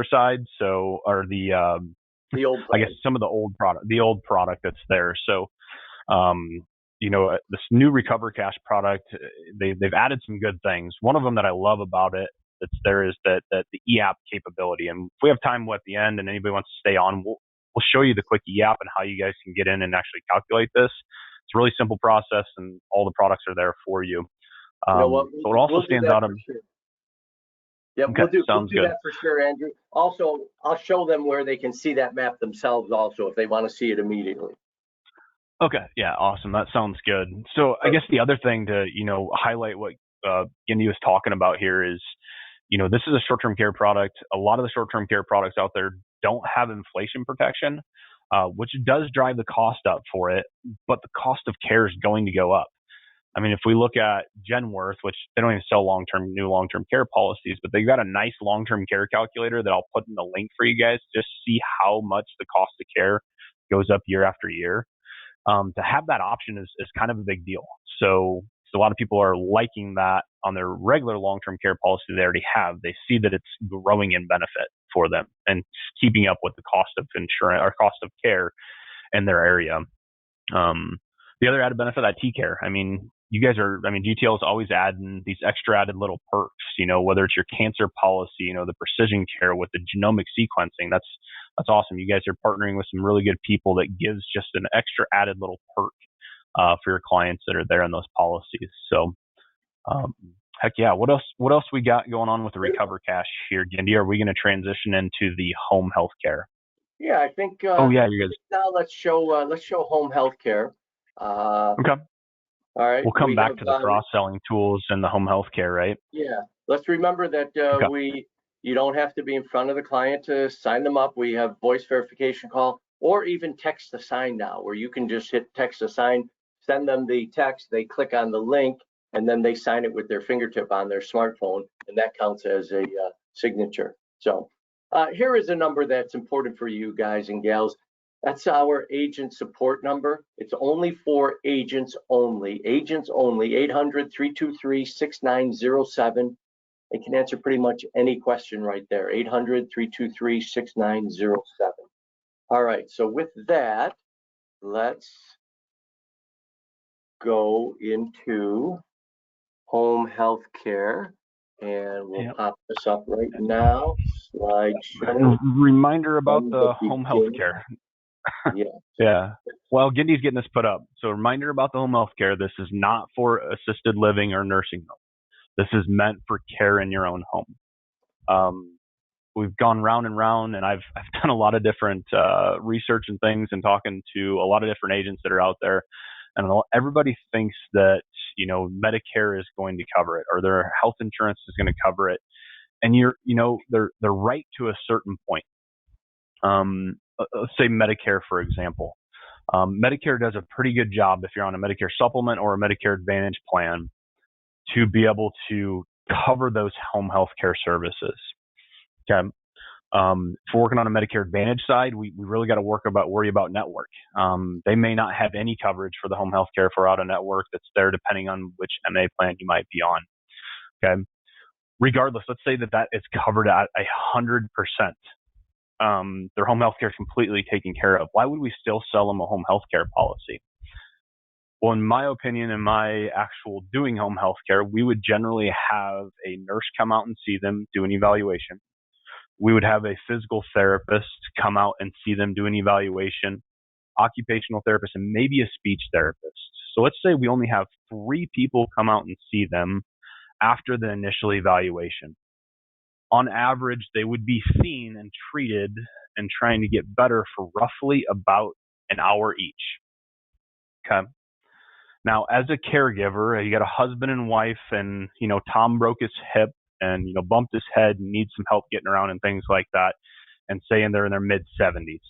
sides. So, or the old I guess some of the old product that's there. So, this new Recover Cash product, they've added some good things. One of them that I love about it that's there is that the e-app capability. And if we have time at the end and anybody wants to stay on, we'll show you the quick e-app and how you guys can get in and actually calculate this. It's a really simple process, and all the products are there for you. So it also stands out. Sure. Yeah, okay, we'll do that for sure, Andrew. Also, I'll show them where they can see that map themselves also if they want to see it immediately. Okay. Yeah. Awesome. That sounds good. So I guess the other thing to, highlight what Gendy was talking about here is, this is a short-term care product. A lot of the short-term care products out there don't have inflation protection, which does drive the cost up for it, but the cost of care is going to go up. I mean, if we look at Genworth, which they don't even sell new long-term care policies, but they've got a nice long-term care calculator that I'll put in the link for you guys, just see how much the cost of care goes up year after year. To have that option is kind of a big deal. So a lot of people are liking that on their regular long-term care policy they already have. They see that it's growing in benefit for them and keeping up with the cost of insurance or cost of care in their area. The other added benefit, that T-Care. I mean, GTL is always adding these extra added little perks, whether it's your cancer policy, the precision care with the genomic sequencing. That's awesome. You guys are partnering with some really good people that gives just an extra added little perk for your clients that are there in those policies. So, heck yeah. What else we got going on with the Recover Cash here, Gindy? Are we going to transition into the home health care? Yeah, I think. Oh yeah, you guys. Now let's show home health care. Okay. All right. We'll come back to the cross-selling tools and the home health care, right? Yeah. Let's remember that you don't have to be in front of the client to sign them up. We have voice verification call or even text to sign now, where you can just hit text to sign, send them the text, they click on the link, and then they sign it with their fingertip on their smartphone, and that counts as a signature. So here is a number that's important for you guys and gals. That's our agent support number. It's only for agents only. Agents only, 800-323-6907. They can answer pretty much any question right there, 800-323-6907. All right, so with that, let's go into home health care, and we'll pop this up right now. Slideshow. Reminder about the home health care. Yeah. Yeah. Well, Gindy's getting this put up. So reminder about the home health care. This is not for assisted living or nursing home. This is meant for care in your own home. We've gone round and round, and I've done a lot of different research and things, and talking to a lot of different agents that are out there. And everybody thinks that Medicare is going to cover it, or their health insurance is going to cover it. And they're right to a certain point. Let's say Medicare, for example. Medicare does a pretty good job if you're on a Medicare supplement or a Medicare Advantage plan to be able to cover those home health care services. Okay. If we're working on a Medicare Advantage side, we really got to worry about network. They may not have any coverage for the home health care for out of network that's there, depending on which MA plan you might be on. Okay. Regardless, let's say that is covered at 100%. Their home health care is completely taken care of. Why would we still sell them a home health care policy? Well, in my opinion, in my actual doing home health care, we would generally have a nurse come out and see them, do an evaluation. We would have a physical therapist come out and see them, do an evaluation, occupational therapist, and maybe a speech therapist. So let's say we only have 3 people come out and see them after the initial evaluation. On average, they would be seen and treated and trying to get better for roughly about an hour each. Okay. Now, as a caregiver, you got a husband and wife, and Tom broke his hip and bumped his head and needs some help getting around and things like that, and saying they're in their mid-70s.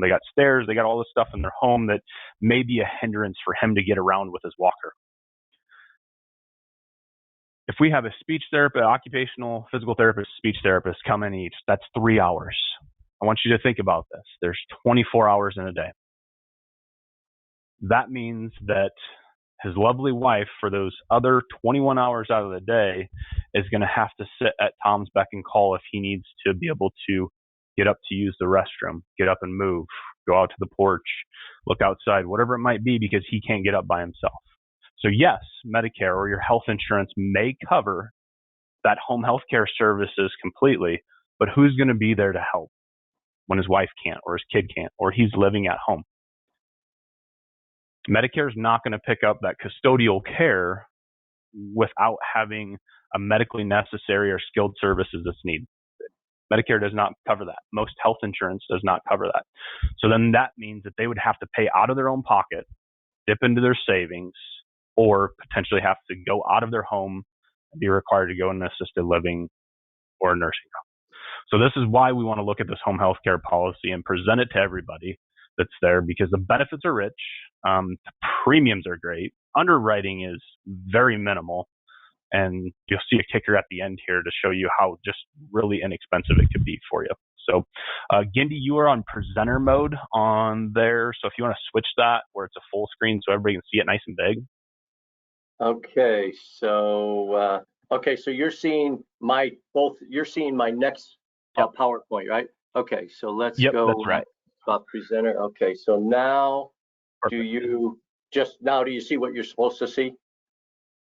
They got stairs, they got all this stuff in their home that may be a hindrance for him to get around with his walker. If we have a speech therapist, occupational physical therapist, speech therapist come in each, that's 3 hours. I want you to think about this. There's 24 hours in a day. That means that his lovely wife, for those other 21 hours out of the day, is going to have to sit at Tom's beck and call if he needs to be able to get up to use the restroom, get up and move, go out to the porch, look outside, whatever it might be, because he can't get up by himself. So yes, Medicare or your health insurance may cover that home health care services completely, but who's going to be there to help when his wife can't, or his kid can't, or he's living at home? Medicare is not going to pick up that custodial care without having a medically necessary or skilled services that's needed. Medicare does not cover that. Most health insurance does not cover that. So then that means that they would have to pay out of their own pocket, dip into their savings, or potentially have to go out of their home and be required to go in an assisted living or a nursing home. So this is why we want to look at this home health care policy and present it to everybody that's there, because the benefits are rich. The premiums are great. Underwriting is very minimal. And you'll see a kicker at the end here to show you how just really inexpensive it could be for you. So, Gindy, you are on presenter mode on there. So if you want to switch that where it's a full screen so everybody can see it nice and big. Okay, so you're seeing my next PowerPoint, right? Okay, so let's go. That's right. Presenter. Okay, so now do you see what you're supposed to see?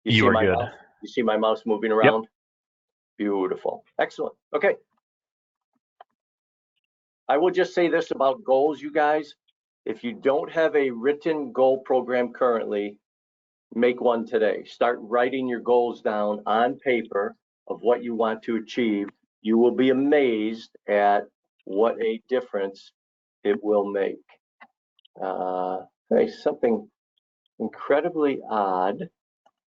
You are good. Mouse? You see my mouse moving around? Yep. Beautiful. Excellent. Okay. I will just say this about goals, you guys. If you don't have a written goal program currently, make one today. Start writing your goals down on paper of what you want to achieve. You will be amazed at what a difference it will make. Hey, something incredibly odd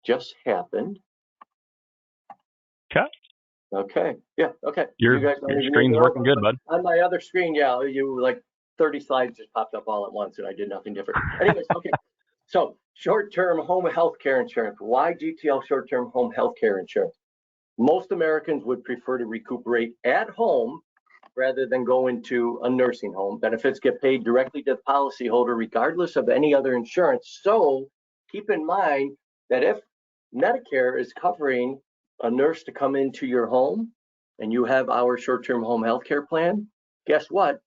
just happened. Okay. Okay. Yeah. Okay. Your screen's working good, bud. On my other screen, yeah, you like 30 slides just popped up all at once, and I did nothing different. Anyways, okay. So short-term home health care insurance. Why GTL short-term home health care insurance? Most Americans would prefer to recuperate at home rather than go into a nursing home. Benefits get paid directly to the policyholder regardless of any other insurance. So keep in mind that if Medicare is covering a nurse to come into your home and you have our short-term home health care plan, guess what?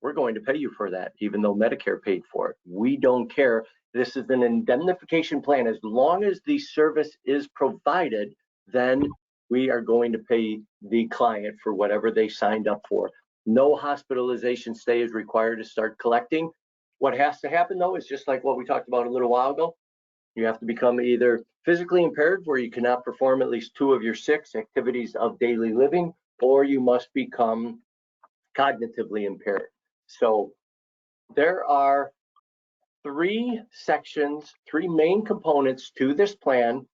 We're going to pay you for that, even though Medicare paid for it. We don't care. This is an indemnification plan. As long as the service is provided, then we are going to pay the client for whatever they signed up for. No hospitalization stay is required to start collecting. What has to happen, though, is just like what we talked about a little while ago. You have to become either physically impaired, where you cannot perform at least 2 of your 6 activities of daily living, or you must become cognitively impaired. So there are 3 sections, 3 main components to this plan,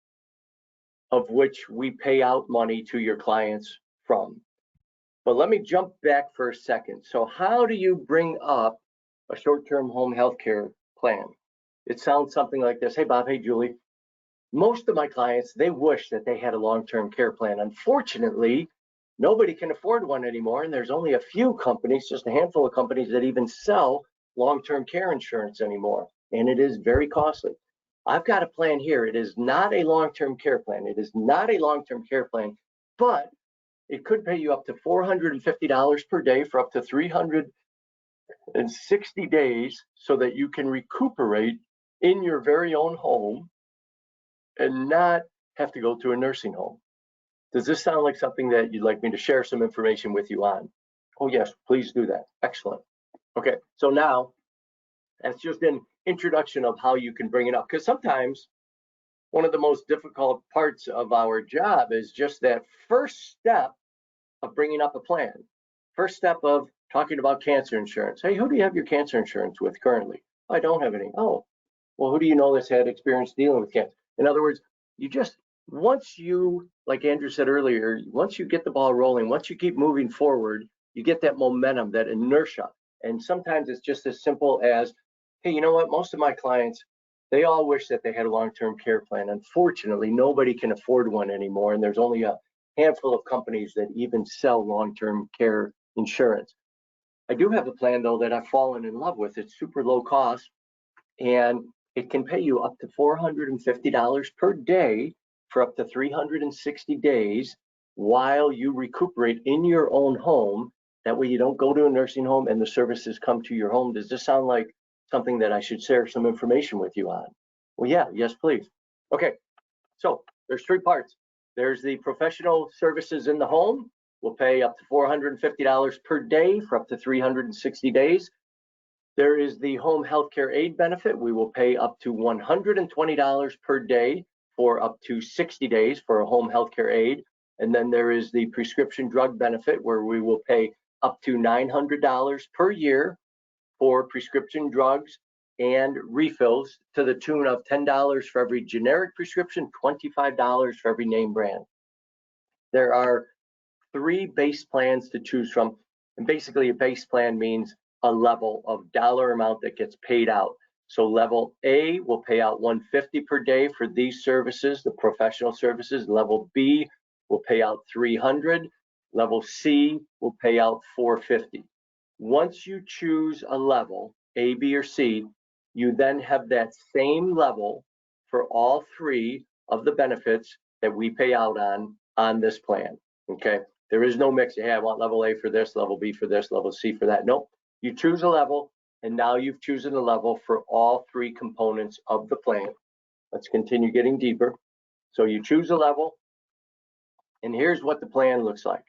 of which we pay out money to your clients from. But let me jump back for a second. So how do you bring up a short-term home health care plan? It sounds something like this. Hey, Bob. Hey, Julie. Most of my clients, they wish that they had a long-term care plan. Unfortunately, nobody can afford one anymore, and there's only a few companies, just a handful of companies, that even sell long-term care insurance anymore, and it is very costly. I've got a plan here. It is not a long-term care plan. It is not a long-term care plan, but it could pay you up to $450 per day for up to 360 days so that you can recuperate in your very own home and not have to go to a nursing home. Does this sound like something that you'd like me to share some information with you on? Oh, yes, please do that. Excellent. Okay, so now that's just an introduction of how you can bring it up, because sometimes one of the most difficult parts of our job is just that first step of bringing up a plan. First step of talking about cancer insurance. Hey, who do you have your cancer insurance with currently? I don't have any. Oh, well, who do you know that's had experience dealing with cancer? In other words, you just, once you, like Andrew said earlier, once you get the ball rolling, once you keep moving forward, you get that momentum, that inertia. And sometimes it's just as simple as, hey, you know what? Most of my clients, they all wish that they had a long-term care plan. Unfortunately, nobody can afford one anymore. And there's only a handful of companies that even sell long-term care insurance. I do have a plan, though, that I've fallen in love with. It's super low cost, and it can pay you up to $450 per day for up to 360 days while you recuperate in your own home. That way you don't go to a nursing home and the services come to your home. Does this sound like something that I should share some information with you on? Well, yeah, yes, please. Okay, so there's 3 parts. There's the professional services in the home. We'll pay up to $450 per day for up to 360 days. There is the home healthcare aid benefit. We will pay up to $120 per day for up to 60 days for a home healthcare aid. And then there is the prescription drug benefit, where we will pay up to $900 per year for prescription drugs and refills, to the tune of $10 for every generic prescription, $25 for every name brand. There are 3 base plans to choose from. And basically a base plan means a level of dollar amount that gets paid out. So level A will pay out $150 per day for these services, the professional services. Level B will pay out $300. Level C will pay out $450. Once you choose a level, A, B, or C, you then have that same level for all 3 of the benefits that we pay out on this plan, okay? There is no mix. Hey, I want level A for this, level B for this, level C for that. Nope. You choose a level, and now you've chosen a level for all 3 components of the plan. Let's continue getting deeper. So you choose a level, and here's what the plan looks like.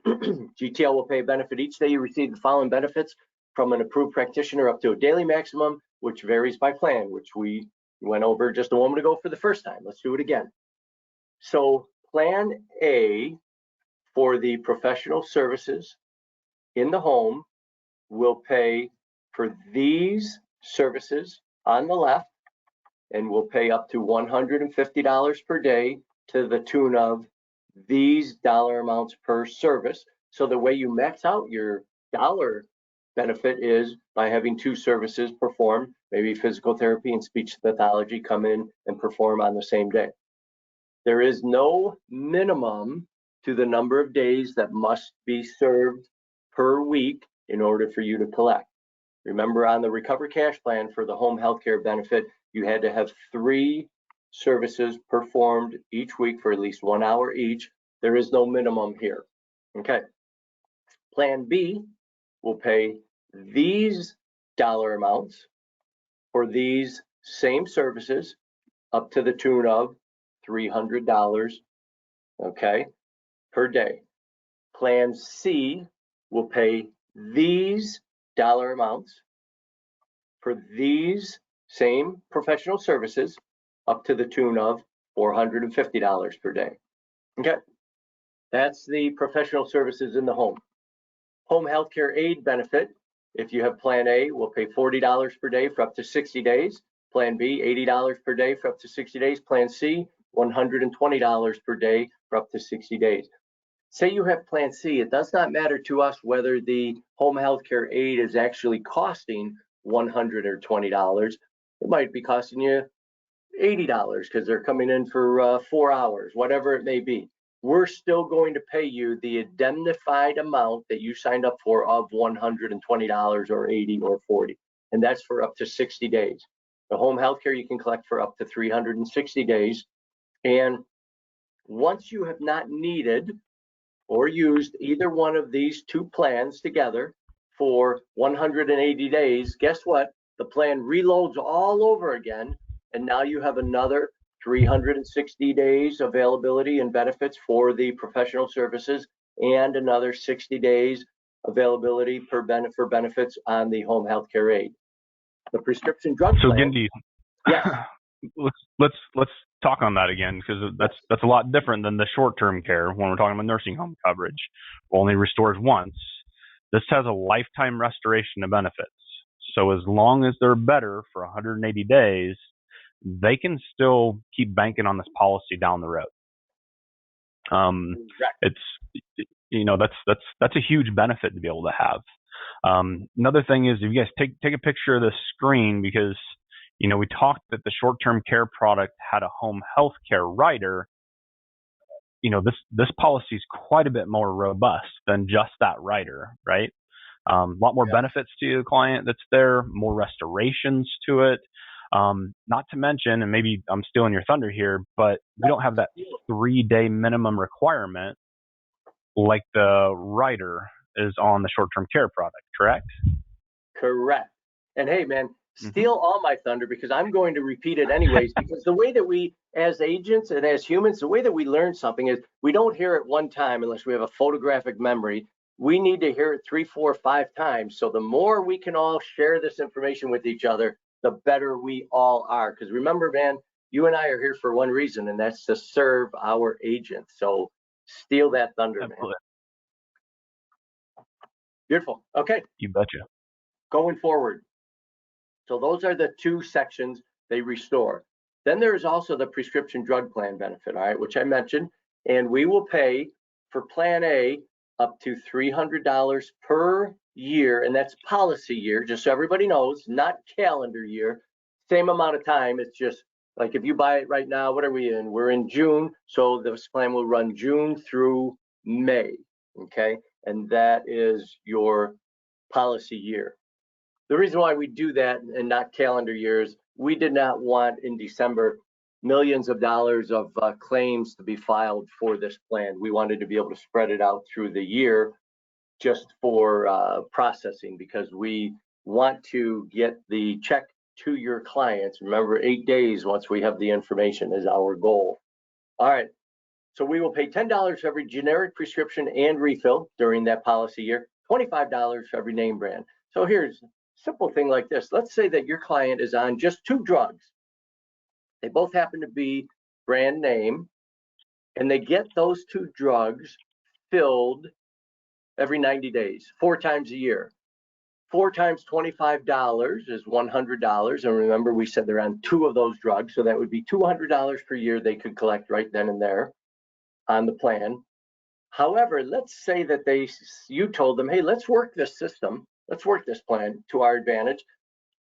GTL will pay a benefit each day you receive the following benefits: from an approved practitioner up to a daily maximum, which varies by plan, which we went over just a moment ago for the first time. Let's do it again. So Plan A for the professional services in the home will pay for these services on the left, and will pay up to $150 per day to the tune of these dollar amounts per service. So the way you max out your dollar benefit is by having 2 services performed, maybe physical therapy and speech pathology come in and perform on the same day. There is no minimum to the number of days that must be served per week in order for you to collect. Remember, on the Recover Cash plan for the home healthcare benefit, you had to have 3 services performed each week for at least 1 hour each. There is no minimum here. Okay. Plan B will pay these dollar amounts for these same services up to the tune of $300, okay, per day. Plan C will pay these dollar amounts for these same professional services up to the tune of $450 per day. Okay, that's the professional services in the home. Home healthcare aid benefit, if you have Plan A, will pay $40 per day for up to 60 days. Plan B, $80 per day for up to 60 days. Plan C, $120 per day for up to 60 days. Say you have Plan C, it does not matter to us whether the home healthcare aid is actually costing $100 or $20. It might be costing you $80 because they're coming in for 4 hours, whatever it may be. We're still going to pay you the indemnified amount that you signed up for of $120 or 80 or 40, and that's for up to 60 days. The home healthcare you can collect for up to 360 days, and once you have not needed or used either one of these 2 plans together for 180 days, guess what? The plan reloads all over again, and now you have another 360 days availability and benefits for the professional services, and another 60 days availability for benefits on the home healthcare aid. The prescription drug So plan. Gindy, Yes. let's talk on that again, because that's a lot different than the short-term care when we're talking about nursing home coverage. Only restores once. This has a lifetime restoration of benefits. So as long as they're better for 180 days, they can still keep banking on this policy down the road. It's, you know, that's a huge benefit to be able to have. Another thing is, if you guys take a picture of the screen, because you know, we talked that the short-term care product had a home health care rider. You know, this policy is quite a bit more robust than just that rider, right? A lot more benefits to the client that's there, more restorations to it. Not to mention, and maybe I'm stealing your thunder here, but we don't have that 3-day minimum requirement like the rider is on the short-term care product, correct? Correct. And hey, man, steal all my thunder, because I'm going to repeat it anyways, because the way that we, as agents and as humans, the way that we learn something is we don't hear it one time unless we have a photographic memory. We need to hear it 3, 4, 5 times. So the more we can all share this information with each other, the better we all are. Because remember, man, you and I are here for one reason, and that's to serve our agents. So steal that thunder, man. Beautiful. Okay. You betcha. Going forward. So those are the 2 sections they restore. Then there is also the prescription drug plan benefit, all right, which I mentioned, and we will pay for Plan A up to $300 per year, and that's policy year, just so everybody knows, not calendar year. Same amount of time. It's just like if you buy it right now, what are we in? We're in June, so this plan will run June through May, okay? And that is your policy year. The reason why we do that and not calendar years, we did not want in December millions of dollars of claims to be filed for this plan. We wanted to be able to spread it out through the year just for processing, because we want to get the check to your clients. Remember, 8 days once we have the information is our goal. All right, so we will pay $10 for every generic prescription and refill during that policy year, $25 for every name brand. So here's a simple thing like this. Let's say that your client is on just 2 drugs. They both happen to be brand name, and they get those 2 drugs filled every 90 days, 4 times a year. 4 times $25 is $100. And remember, we said they're on 2 of those drugs. So that would be $200 per year they could collect right then and there on the plan. However, let's say that you told them, hey, let's work this system. Let's work this plan to our advantage.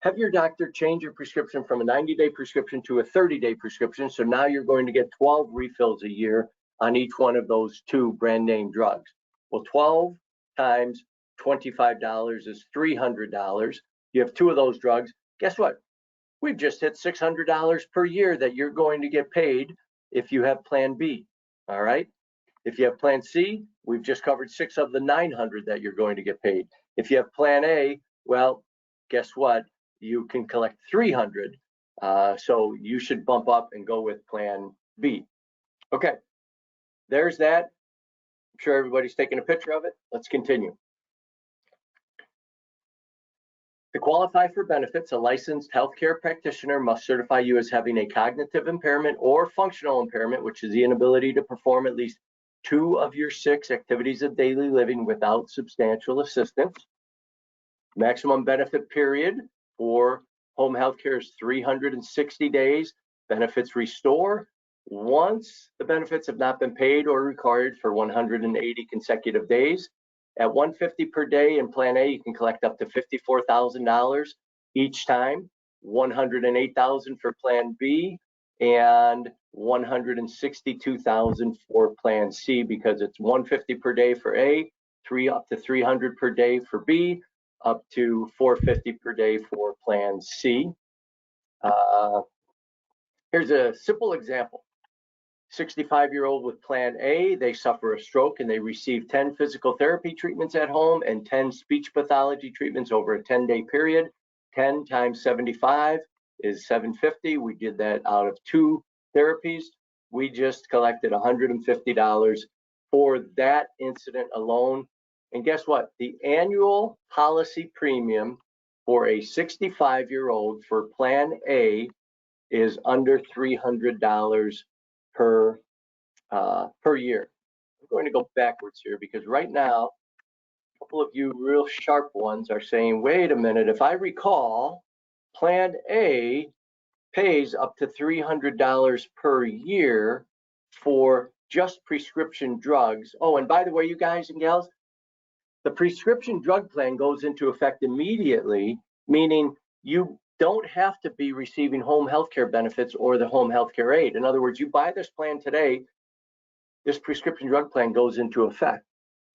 Have your doctor change your prescription from a 90-day prescription to a 30-day prescription. So now you're going to get 12 refills a year on each one of those 2 brand name drugs. Well, 12 times $25 is $300. You have 2 of those drugs. Guess what? We've just hit $600 per year that you're going to get paid if you have Plan B. All right. If you have Plan C, we've just covered 6 of the 900 that you're going to get paid. If you have Plan A, well, guess what? You can collect 300. So you should bump up and go with Plan B. Okay, there's that. I'm sure everybody's taking a picture of it. Let's continue. To qualify for benefits, a licensed healthcare practitioner must certify you as having a cognitive impairment or functional impairment, which is the inability to perform at least 2 of your 6 activities of daily living without substantial assistance. Maximum benefit period for home health care is 360 days. Benefits restore once the benefits have not been paid or required for 180 consecutive days. At $150 per day in Plan A, you can collect up to $54,000 each time. $108,000 for Plan B, and $162,000 for Plan C, because it's $150 per day for A, up to $300 per day for B, up to $450 per day for Plan C. Here's a simple example. 65-year-old with Plan A, they suffer a stroke and they receive 10 physical therapy treatments at home and 10 speech pathology treatments over a 10-day period. 10 times 75 is $750. We did that out of 2 therapies. We just collected $150 for that incident alone. And guess what? The annual policy premium for a 65-year-old for Plan A is under $300 per year. I'm going to go backwards here because right now, a couple of you real sharp ones are saying, wait a minute, if I recall, Plan A pays up to $300 per year for just prescription drugs. Oh, and by the way, you guys and gals, the prescription drug plan goes into effect immediately, meaning you don't have to be receiving home health care benefits or the home health care aid. In other words, you buy this plan today, this prescription drug plan goes into effect.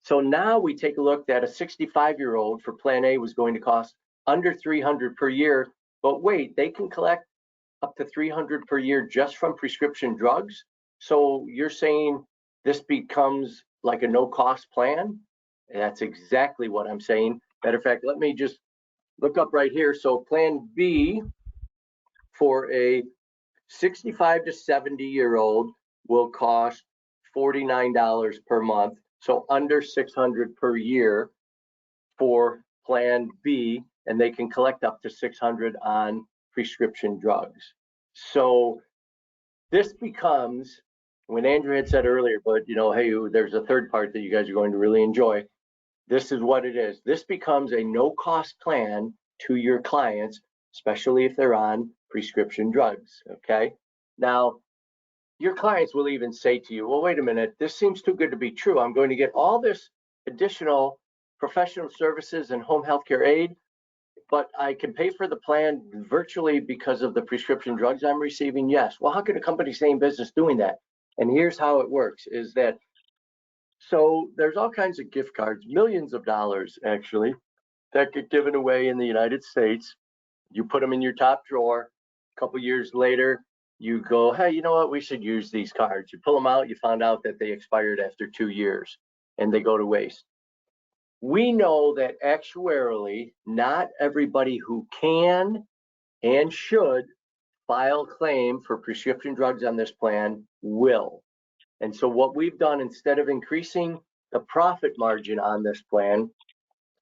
So now we take a look at a 65-year-old for Plan A was going to cost under $300 per year, but wait, they can collect up to $300 per year just from prescription drugs. So you're saying this becomes like a no-cost plan? And that's exactly what I'm saying. Matter of fact, let me just look up right here. So Plan B for a 65 to 70-year-old will cost $49 per month. So under $600 per year for Plan B, and they can collect up to $600 on prescription drugs. So this becomes, when Andrew had said earlier, but hey, there's a third part that you guys are going to really enjoy. This is what it is. This becomes a no-cost plan to your clients, especially if they're on prescription drugs, okay? Now, your clients will even say to you, well, wait a minute, this seems too good to be true. I'm going to get all this additional professional services and home health care aid, but I can pay for the plan virtually because of the prescription drugs I'm receiving. Yes. Well, how could a company stay in business doing that? And here's how it works is that, so there's all kinds of gift cards, millions of dollars actually, that get given away in the United States. You put them in your top drawer. A couple years later, you go, hey, you know what? We should use these cards. You pull them out, you found out that they expired after 2 years and they go to waste. We know that actuarially, not everybody who can and should file claim for prescription drugs on this plan will. And so what we've done, instead of increasing the profit margin on this plan,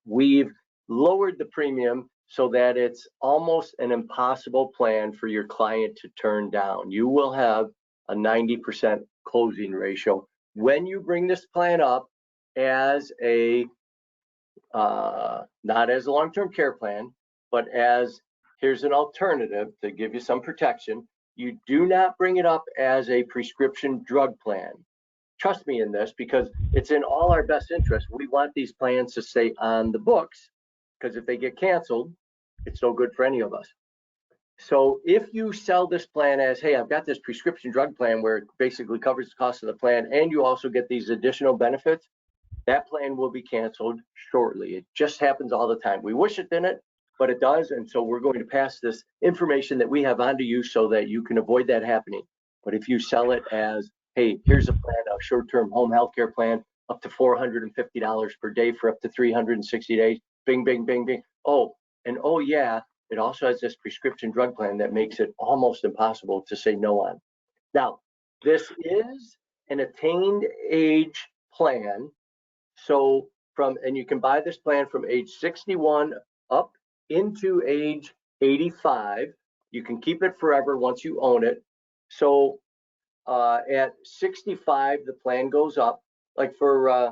we've lowered the premium so that it's almost an impossible plan for your client to turn down. You will have a 90% closing ratio when you bring this plan up as a not as a long-term care plan, but as here's an alternative to give you some protection. You do not bring it up as a prescription drug plan. Trust me in this, because it's in all our best interest. We want these plans to stay on the books, because if they get canceled, it's no good for any of us. So if you sell this plan as, hey, I've got this prescription drug plan where it basically covers the cost of the plan, and you also get these additional benefits, that plan will be canceled shortly. It just happens all the time. We wish it didn't, but it does. And so we're going to pass this information that we have on to you so that you can avoid that happening. But if you sell it as, hey, here's a plan, a short-term home health care plan, up to $450 per day for up to 360 days, bing, bing, bing, bing. Oh, and oh yeah, it also has this prescription drug plan that makes it almost impossible to say no on. Now, this is an attained age plan. So and you can buy this plan from age 61 up into age 85. You can keep it forever once you own it. So at 65, the plan goes up. Like for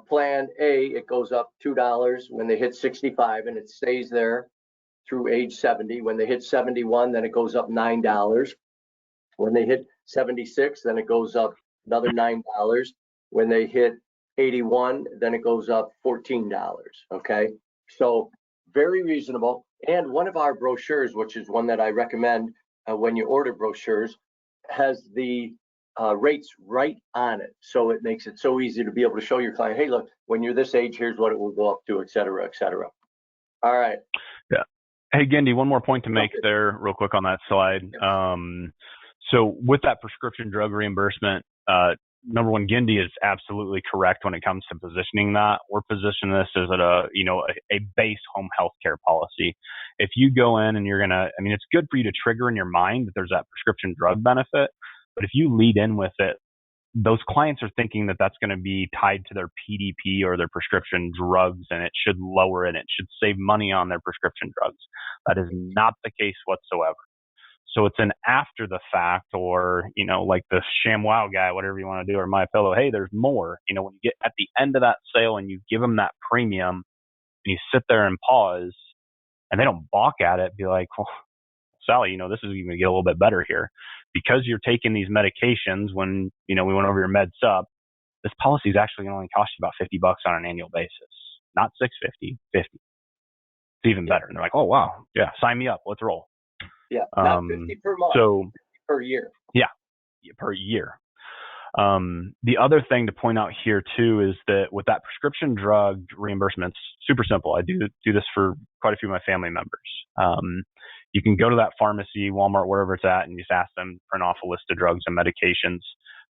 plan A, it goes up $2 when they hit 65, and it stays there through age 70. When they hit 71, then it goes up $9. When they hit 76, then it goes up another $9. When they hit 81, then it goes up $14. Okay, so very reasonable. And one of our brochures, which is one that I recommend when you order brochures, has the rates right on it. So it makes it so easy to be able to show your client, hey, look, when you're this age, here's what it will go up to, et cetera, et cetera. All right. Yeah. Hey, Gindy, one more point to make there real quick on that slide. So with that prescription drug reimbursement, number one, Gindy is absolutely correct when it comes to positioning that. We're positioning this as a base home health care policy. If you go in and it's good for you to trigger in your mind that there's that prescription drug benefit, but if you lead in with it, those clients are thinking that that's going to be tied to their PDP or their prescription drugs, and it should lower it. It should save money on their prescription drugs. That is not the case whatsoever. So it's an after the fact, or, like the ShamWow guy, whatever you want to do, or MyPillow, hey, there's more. When you get at the end of that sale and you give them that premium and you sit there and pause and they don't balk at it, be like, well, Sally, this is even going to get a little bit better here. Because you're taking these medications when, we went over your med sup, this policy is actually going to only cost you about $50 on an annual basis, not $650, $50. It's even better. And they're like, oh, wow. Yeah, sign me up. Let's roll. Yeah, not 50 per month, so 50 per year. Yeah, per year. The other thing to point out here too is that with that prescription drug reimbursement, it's super simple. I do this for quite a few of my family members. You can go to that pharmacy, Walmart, wherever it's at, and just ask them to print off a list of drugs and medications.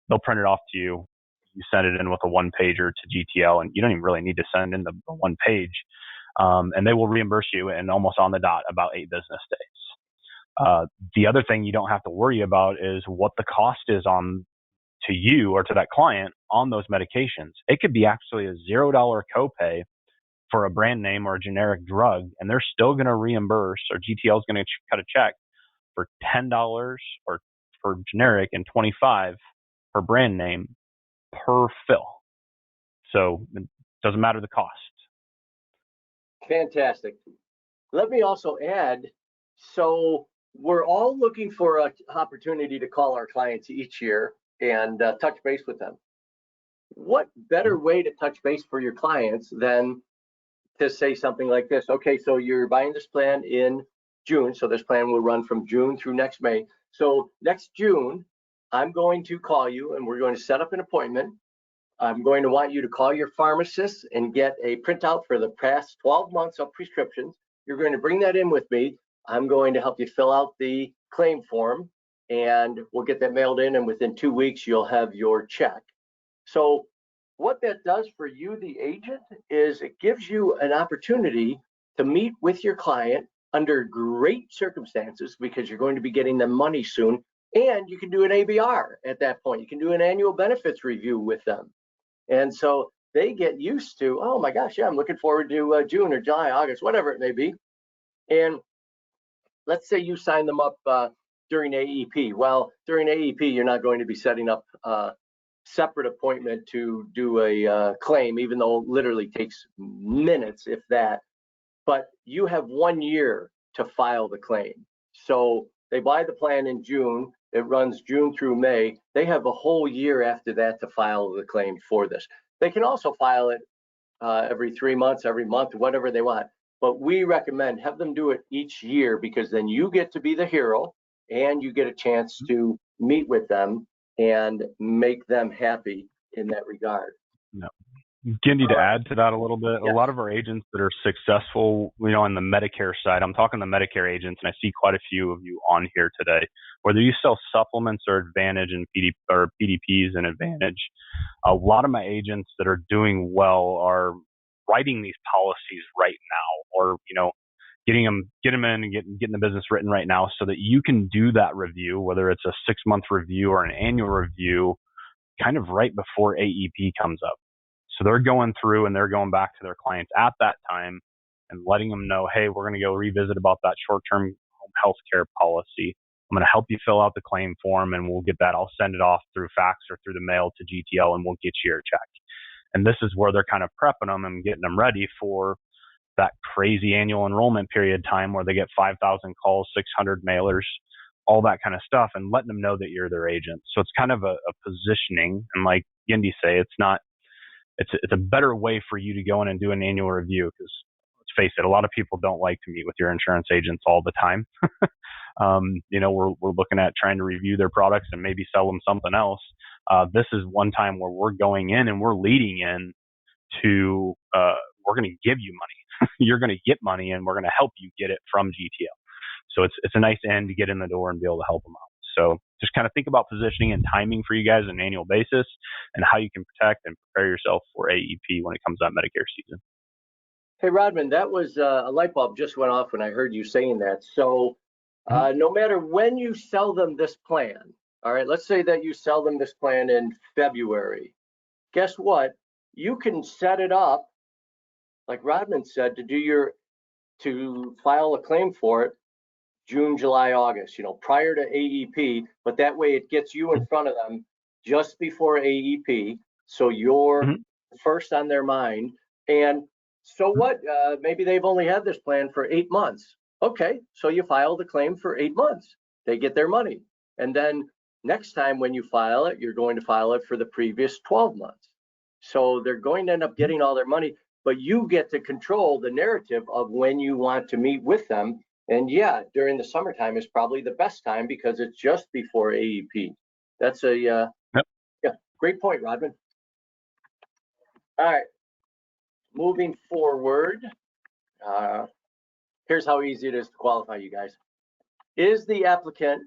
They'll print it off to you. You send it in with a one-pager to GTL, and you don't even really need to send in the one page. And they will reimburse you in almost on the dot about 8 business days. The other thing you don't have to worry about is what the cost is on to you or to that client on those medications. It could be actually a $0 copay for a brand name or a generic drug, and they're still going to reimburse, or GTL is going to cut a check for $10 or for generic and $25 for brand name per fill. So it doesn't matter the cost. Fantastic. Let me also add, so we're all looking for an opportunity to call our clients each year and touch base with them. What better way to touch base for your clients than to say something like this? Okay, so you're buying this plan in June, so this plan will run from June through next May. So next June, I'm going to call you and we're going to set up an appointment. I'm going to want you to call your pharmacist and get a printout for the past 12 months of prescriptions. You're going to bring that in with me. I'm going to help you fill out the claim form, and we'll get that mailed in, and within 2 weeks, you'll have your check. So what that does for you, the agent, is it gives you an opportunity to meet with your client under great circumstances, because you're going to be getting them money soon, and you can do an ABR at that point. You can do an annual benefits review with them. And so they get used to, oh my gosh, yeah, I'm looking forward to June or July, August, whatever it may be. And let's say you sign them up during AEP. Well, during AEP, you're not going to be setting up a separate appointment to do a claim, even though it literally takes minutes, if that. But you have 1 year to file the claim. So they buy the plan in June. It runs June through May. They have a whole year after that to file the claim for this. They can also file it every 3 months, every month, whatever they want. But we recommend have them do it each year, because then you get to be the hero and you get a chance to meet with them and make them happy in that regard. No. Gindy, to add to that a little bit, Yes. A lot of our agents that are successful, on the Medicare side, I'm talking to Medicare agents, and I see quite a few of you on here today, whether you sell supplements or Advantage and PDPs and Advantage. A lot of my agents that are doing well are writing these policies right now, or, get them in and getting the business written right now, so that you can do that review, whether it's a 6-month review or an annual review, kind of right before AEP comes up. So they're going through and they're going back to their clients at that time and letting them know, hey, we're going to go revisit about that short-term home health care policy. I'm going to help you fill out the claim form, and we'll get that. I'll send it off through fax or through the mail to GTL, and we'll get you your check. And this is where they're kind of prepping them and getting them ready for that crazy annual enrollment period time where they get 5,000 calls, 600 mailers, all that kind of stuff, and letting them know that you're their agent. So it's kind of a positioning. And like Gindy say, it's a better way for you to go in and do an annual review, because let's face it, a lot of people don't like to meet with your insurance agents all the time. We're looking at trying to review their products and maybe sell them something else. This is one time where we're going in and we're leading in to, we're going to give you money. You're going to get money, and we're going to help you get it from GTL. So it's a nice end to get in the door and be able to help them out. So just kind of think about positioning and timing for you guys on an annual basis, and how you can protect and prepare yourself for AEP when it comes to Medicare season. Hey, Rodman, that was a light bulb just went off when I heard you saying that. So no matter when you sell them this plan, all right, let's say that you sell them this plan in February. Guess what? You can set it up, like Rodman said, to file a claim for it June, July, August, prior to AEP, but that way it gets you in front of them just before AEP. So you're first on their mind. And so what? Maybe they've only had this plan for 8 months. Okay, so you file the claim for 8 months. They get their money. And then next time when you file it, you're going to file it for the previous 12 months. So they're going to end up getting all their money, but you get to control the narrative of when you want to meet with them. And yeah, during the summertime is probably the best time, because it's just before AEP. That's a great point, Rodman. All right, moving forward, here's how easy it is to qualify, you guys. Is the applicant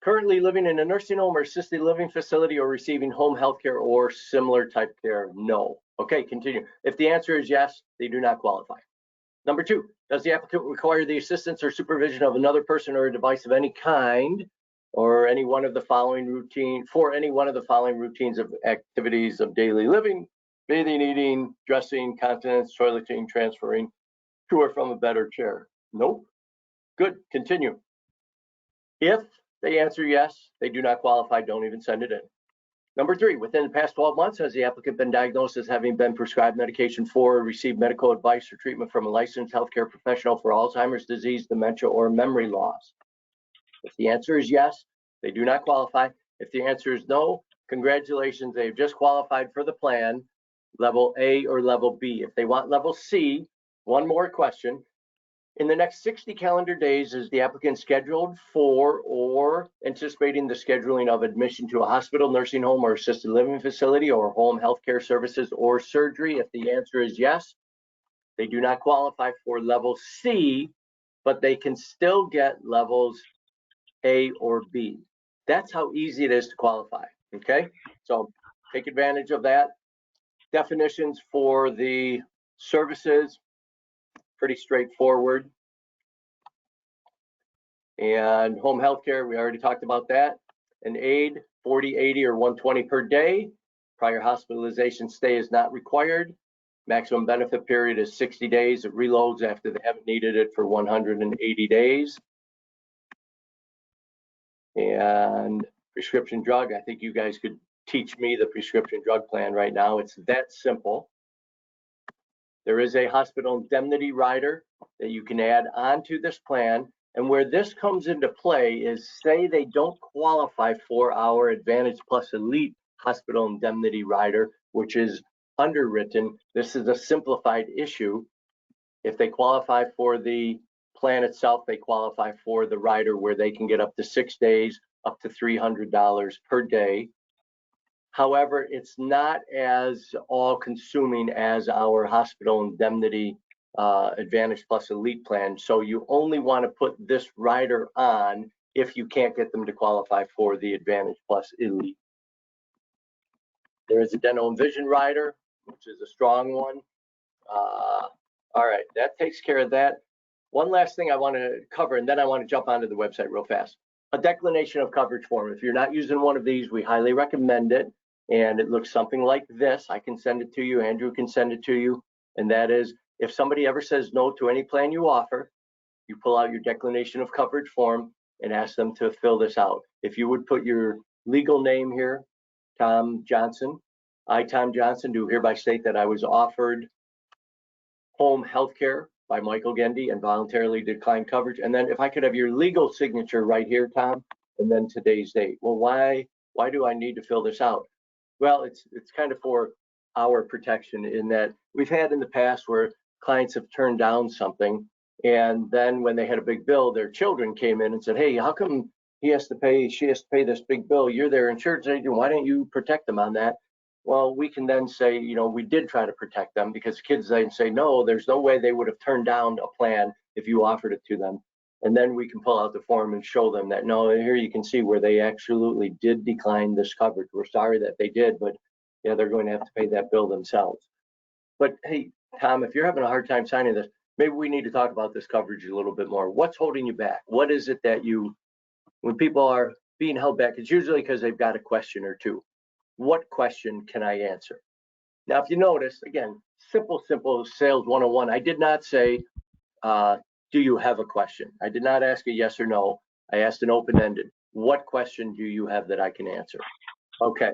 currently living in a nursing home or assisted living facility, or receiving home health care or similar type care? No. Okay, continue. If the answer is yes, they do not qualify. Number 2, does the applicant require the assistance or supervision of another person or a device of any kind, or any one of the following routines of activities of daily living: bathing, eating, dressing, continence, toileting, transferring to or from a bed or chair? Nope. Good, continue. If they answer yes, they do not qualify, don't even send it in. Number 3, within the past 12 months, has the applicant been diagnosed as having been prescribed medication for, or received medical advice or treatment from a licensed healthcare professional for Alzheimer's disease, dementia, or memory loss? If the answer is yes, they do not qualify. If the answer is no, congratulations, they've just qualified for the plan, level A or level B. If they want level C, one more question. In the next 60 calendar days, is the applicant scheduled for or anticipating the scheduling of admission to a hospital, nursing home, or assisted living facility, or home health care services or surgery? If the answer is yes, they do not qualify for level C, but they can still get levels A or B. That's how easy it is to qualify, okay? So take advantage of that. Definitions for the services, pretty straightforward. And home health care, we already talked about that. An aid, 40, 80, or 120 per day. Prior hospitalization stay is not required. Maximum benefit period is 60 days. It reloads after they haven't needed it for 180 days. And prescription drug, I think you guys could teach me the prescription drug plan right now. It's that simple. There is a hospital indemnity rider that you can add onto this plan. And where this comes into play is, say they don't qualify for our Advantage Plus Elite hospital indemnity rider, which is underwritten. This is a simplified issue. If they qualify for the plan itself, they qualify for the rider where they can get up to 6 days, up to $300 per day. However, it's not as all-consuming as our hospital indemnity Advantage Plus Elite plan. So you only want to put this rider on if you can't get them to qualify for the Advantage Plus Elite. There is a dental and vision rider, which is a strong one. All right, that takes care of that. One last thing I want to cover, and then I want to jump onto the website real fast. A declination of coverage form. If you're not using one of these, we highly recommend it. And it looks something like this. I can send it to you. Andrew can send it to you. And that is, if somebody ever says no to any plan you offer, you pull out your declination of coverage form and ask them to fill this out. If you would put your legal name here, Tom Johnson. I, Tom Johnson, do hereby state that I was offered home health care by Michael Gendy and voluntarily declined coverage. And then if I could have your legal signature right here, Tom, and then today's date. Well, why do I need to fill this out? Well, it's kind of for our protection, in that we've had in the past where clients have turned down something, and then when they had a big bill, their children came in and said, hey, how come she has to pay this big bill? You're their insurance agent. Why don't you protect them on that? Well, we can then say, we did try to protect them, because kids then say, no, there's no way they would have turned down a plan if you offered it to them. And then we can pull out the form and show them that, no, here you can see where they absolutely did decline this coverage. We're sorry that they did, but yeah, they're going to have to pay that bill themselves. But hey, Tom, if you're having a hard time signing this, maybe we need to talk about this coverage a little bit more. What's holding you back? What is it that when people are being held back, it's usually because they've got a question or two. What question can I answer? Now, if you notice, again, simple sales 101. I did not say, do you have a question? I did not ask a yes or no. I asked an open-ended. What question do you have that I can answer? Okay.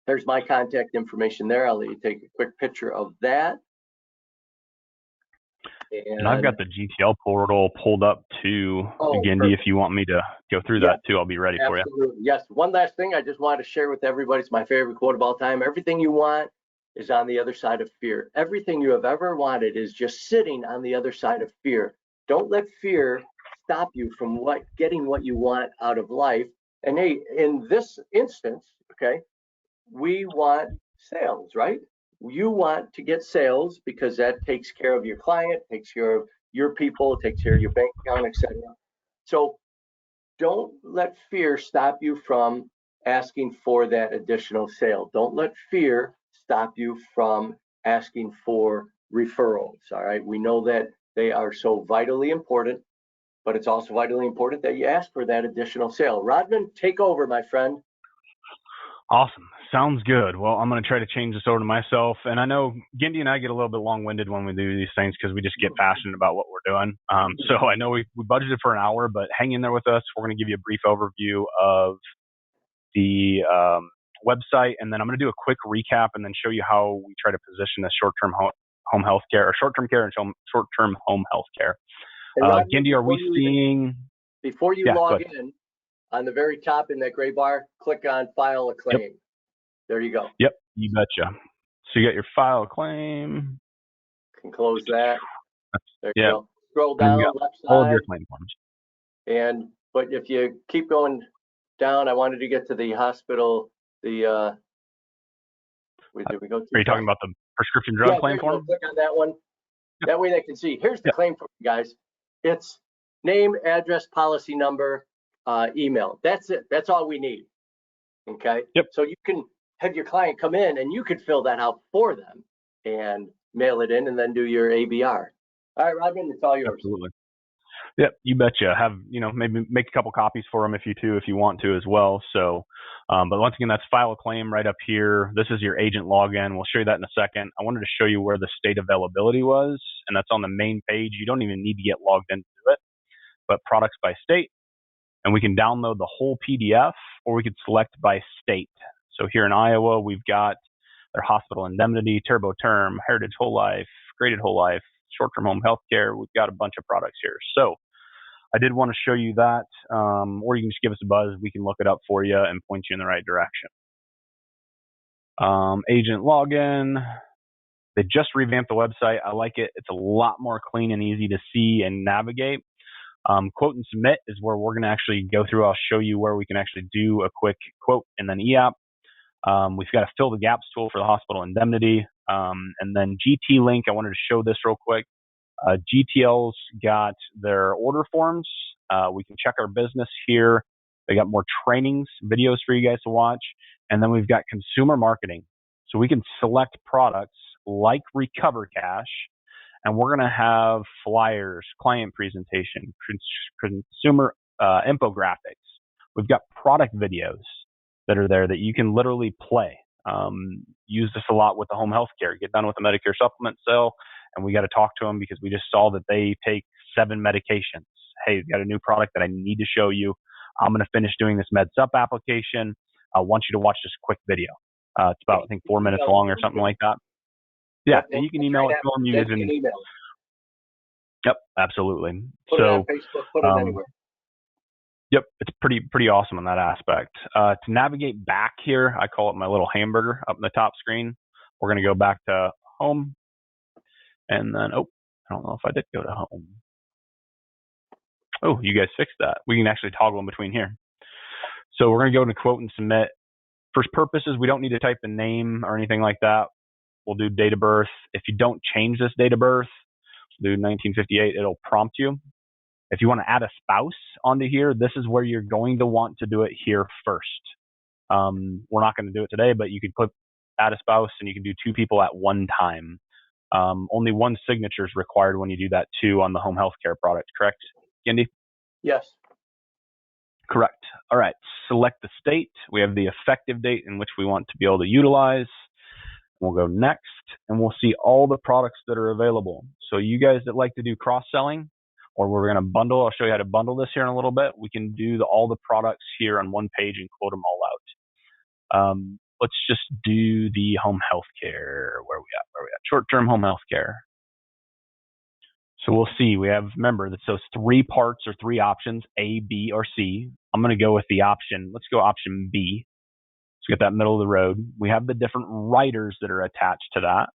There's my contact information there. I'll let you take a quick picture of that. And I've got the GTL portal pulled up too, Gendy, if you want me to go through that too, I'll be ready for you. Yes. One last thing I just wanted to share with everybody. It's my favorite quote of all time. Everything you want is on the other side of fear. Everything you have ever wanted is just sitting on the other side of fear. Don't let fear stop you from getting what you want out of life. And hey, in this instance, okay, we want sales, right? You want to get sales because that takes care of your client, takes care of your people, takes care of your bank account, etc. So don't let fear stop you from asking for that additional sale. Don't let fear stop you from asking for referrals. All right. We know that they are so vitally important, but it's also vitally important that you ask for that additional sale. Rodman, take over, my friend. Awesome. Sounds good. Well, I'm going to try to change this over to myself. And I know Gendy and I get a little bit long-winded when we do these things because we just get passionate about what we're doing. So I know we budgeted for an hour, but hang in there with us. We're going to give you a brief overview of the website, and then I'm going to do a quick recap and then show you how we try to position this short-term home health care, or short-term care and short-term home health care. Gendy, are we seeing? Before you log in, on the very top in that gray bar, click on File a Claim. Yep. There you go. Yep, you betcha. So you got your File a Claim. You can close that. There you go. Scroll down left side. All of your claim forms. But if you keep going down, I wanted to get to the hospital. Did we go Are you talking about the prescription drug claim form? Click on that one. Yep. That way they can see. Here's the claim form, guys. It's name, address, policy number, email. That's it. That's all we need. Okay. Yep. So you can have your client come in and you could fill that out for them and mail it in and then do your ABR. All right, Rodman, it's all yours. Absolutely. Yep, you betcha. Have, maybe make a couple copies for them if you want to as well. So, but once again, that's file a claim right up here. This is your agent login. We'll show you that in a second. I wanted to show you where the state availability was, and that's on the main page. You don't even need to get logged into it, but products by state, and we can download the whole PDF, or we could select by state. So here in Iowa, we've got their hospital indemnity, turbo term, heritage whole life, graded whole life, short-term home health care. We've got a bunch of products here. So I did want to show you that, or you can just give us a buzz. We can look it up for you and point you in the right direction. Agent login. They just revamped the website. I like it. It's a lot more clean and easy to see and navigate. Quote and submit is where we're going to actually go through. I'll show you where we can actually do a quick quote and then EAP. We've got a fill the gaps tool for the hospital indemnity. And then GT Link, I wanted to show this real quick. GTL's got their order forms. We can check our business here. They got more trainings, videos for you guys to watch. And then we've got consumer marketing. So we can select products like Recover Cash, and we're going to have flyers, client presentation, consumer infographics. We've got product videos that are there that you can literally play. Use this a lot with the home health care. Get done with the Medicare supplement sale, and we got to talk to them because we just saw that they take 7 medications. Hey, we've got a new product that I need to show you. I'm going to finish doing this MedSup application. I want you to watch this quick video. It's about, I think, 4 minutes long or something like that. Yeah, and you can email it to them. You can email. Yep, absolutely. Put it on Facebook, put it anywhere. Yep, it's pretty awesome in that aspect. To navigate back here, I call it my little hamburger up in the top screen. We're going to go back to home. And then, I don't know if I did go to home. Oh, you guys fixed that. We can actually toggle in between here. So we're going to go into quote and submit. For purposes, we don't need to type the name or anything like that. We'll do date of birth. If you don't change this date of birth, do 1958, it'll prompt you. If you want to add a spouse onto here, this is where you're going to want to do it here first. We're not going to do it today, but you could click add a spouse and you can do 2 people at one time. Only 1 signature is required when you do that too on the home health care product, correct, Gendy? Yes. Correct. All right. Select the state. We have the effective date in which we want to be able to utilize. We'll go next, and we'll see all the products that are available. So you guys that like to do cross-selling, or we're going to bundle, I'll show you how to bundle this here in a little bit. We can do all the products here on one page and quote them all out. Let's just do the home health care. Where are we at? Short-term home health care. So we'll see. We have, remember, that those 3 parts or 3 options, A, B, or C. I'm going to go with the option. Let's go option B. Let's get that middle of the road. We have the different riders that are attached to that.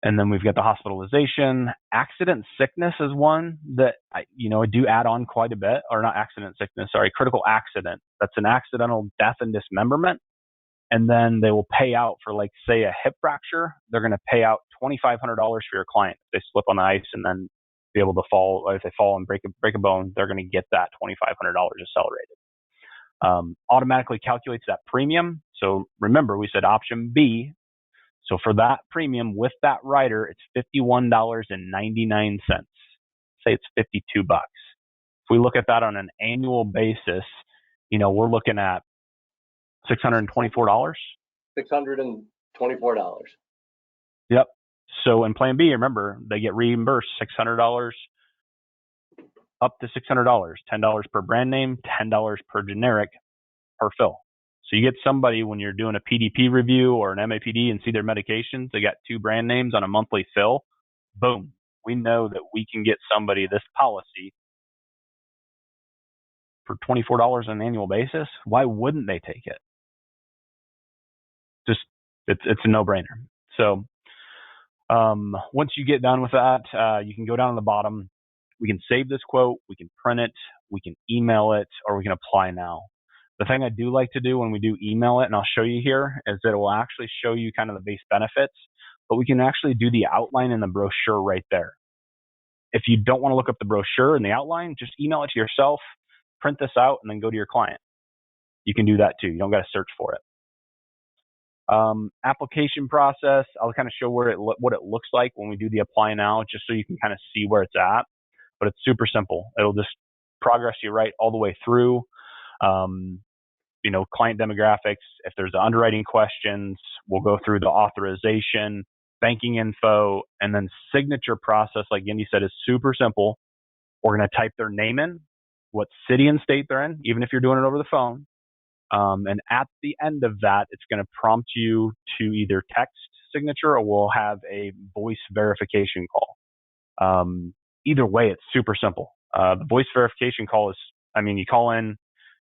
And then we've got the hospitalization. Accident sickness is one that I do add on quite a bit, or not accident sickness, sorry, critical accident. That's an accidental death and dismemberment. And then they will pay out for, like, say, a hip fracture. They're going to pay out $2,500 for your client. If they slip on the ice and then be able to fall, or if they fall and break a bone, they're going to get that $2,500 accelerated. Automatically calculates that premium. So remember, we said option B. So for that premium with that rider, it's $51.99. Say it's $52. If we look at that on an annual basis, we're looking at $624. $624. Yep. So in Plan B, remember, they get reimbursed $600 up to $600, $10 per brand name, $10 per generic per fill. So you get somebody when you're doing a PDP review or an MAPD and see their medications, they got 2 brand names on a monthly fill. Boom. We know that we can get somebody this policy for $24 on an annual basis. Why wouldn't they take it? Just, it's a no-brainer. So once you get done with that, you can go down to the bottom. We can save this quote, we can print it, we can email it, or we can apply now. The thing I do like to do when we do email it, and I'll show you here, is that it will actually show you kind of the base benefits, but we can actually do the outline in the brochure right there. If you don't want to look up the brochure and the outline, just email it to yourself, print this out, and then go to your client. You can do that too. You don't got to search for it. Application process, I'll kind of show what it looks like when we do the apply now, just so you can kind of see where it's at. but it's super simple. It'll just progress you right all the way through. Um, client demographics. If there's underwriting questions, we'll go through the authorization, banking info, and then signature process, like Indy said, is super simple. We're going to type their name in, what city and state they're in, even if you're doing it over the phone. And at the end of that, it's going to prompt you to either text signature or we'll have a voice verification call. Either way, it's super simple. The voice verification call is, you call in,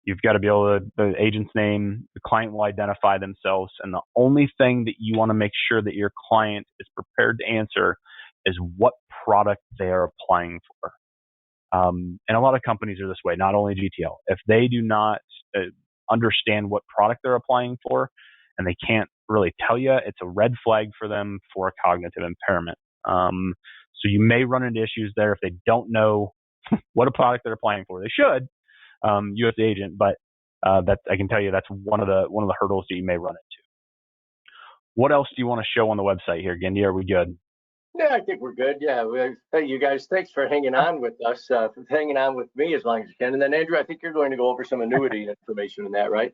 you've got to be able to, the agent's name, the client will identify themselves. And the only thing that you want to make sure that your client is prepared to answer is what product they are applying for. And a lot of companies are this way, not only GTL. If they do not understand what product they're applying for and they can't really tell you, it's a red flag for them for cognitive impairment. So you may run into issues there if they don't know what a product they're applying for. They should, you as the agent, but that I can tell you that's one of the hurdles that you may run into. What else do you want to show on the website here, Gindy? Are we good? Yeah, I think we're good. Yeah, hey, you guys, thanks for hanging on with us, for hanging on with me as long as you can. And then Andrew, I think you're going to go over some annuity information in that, right?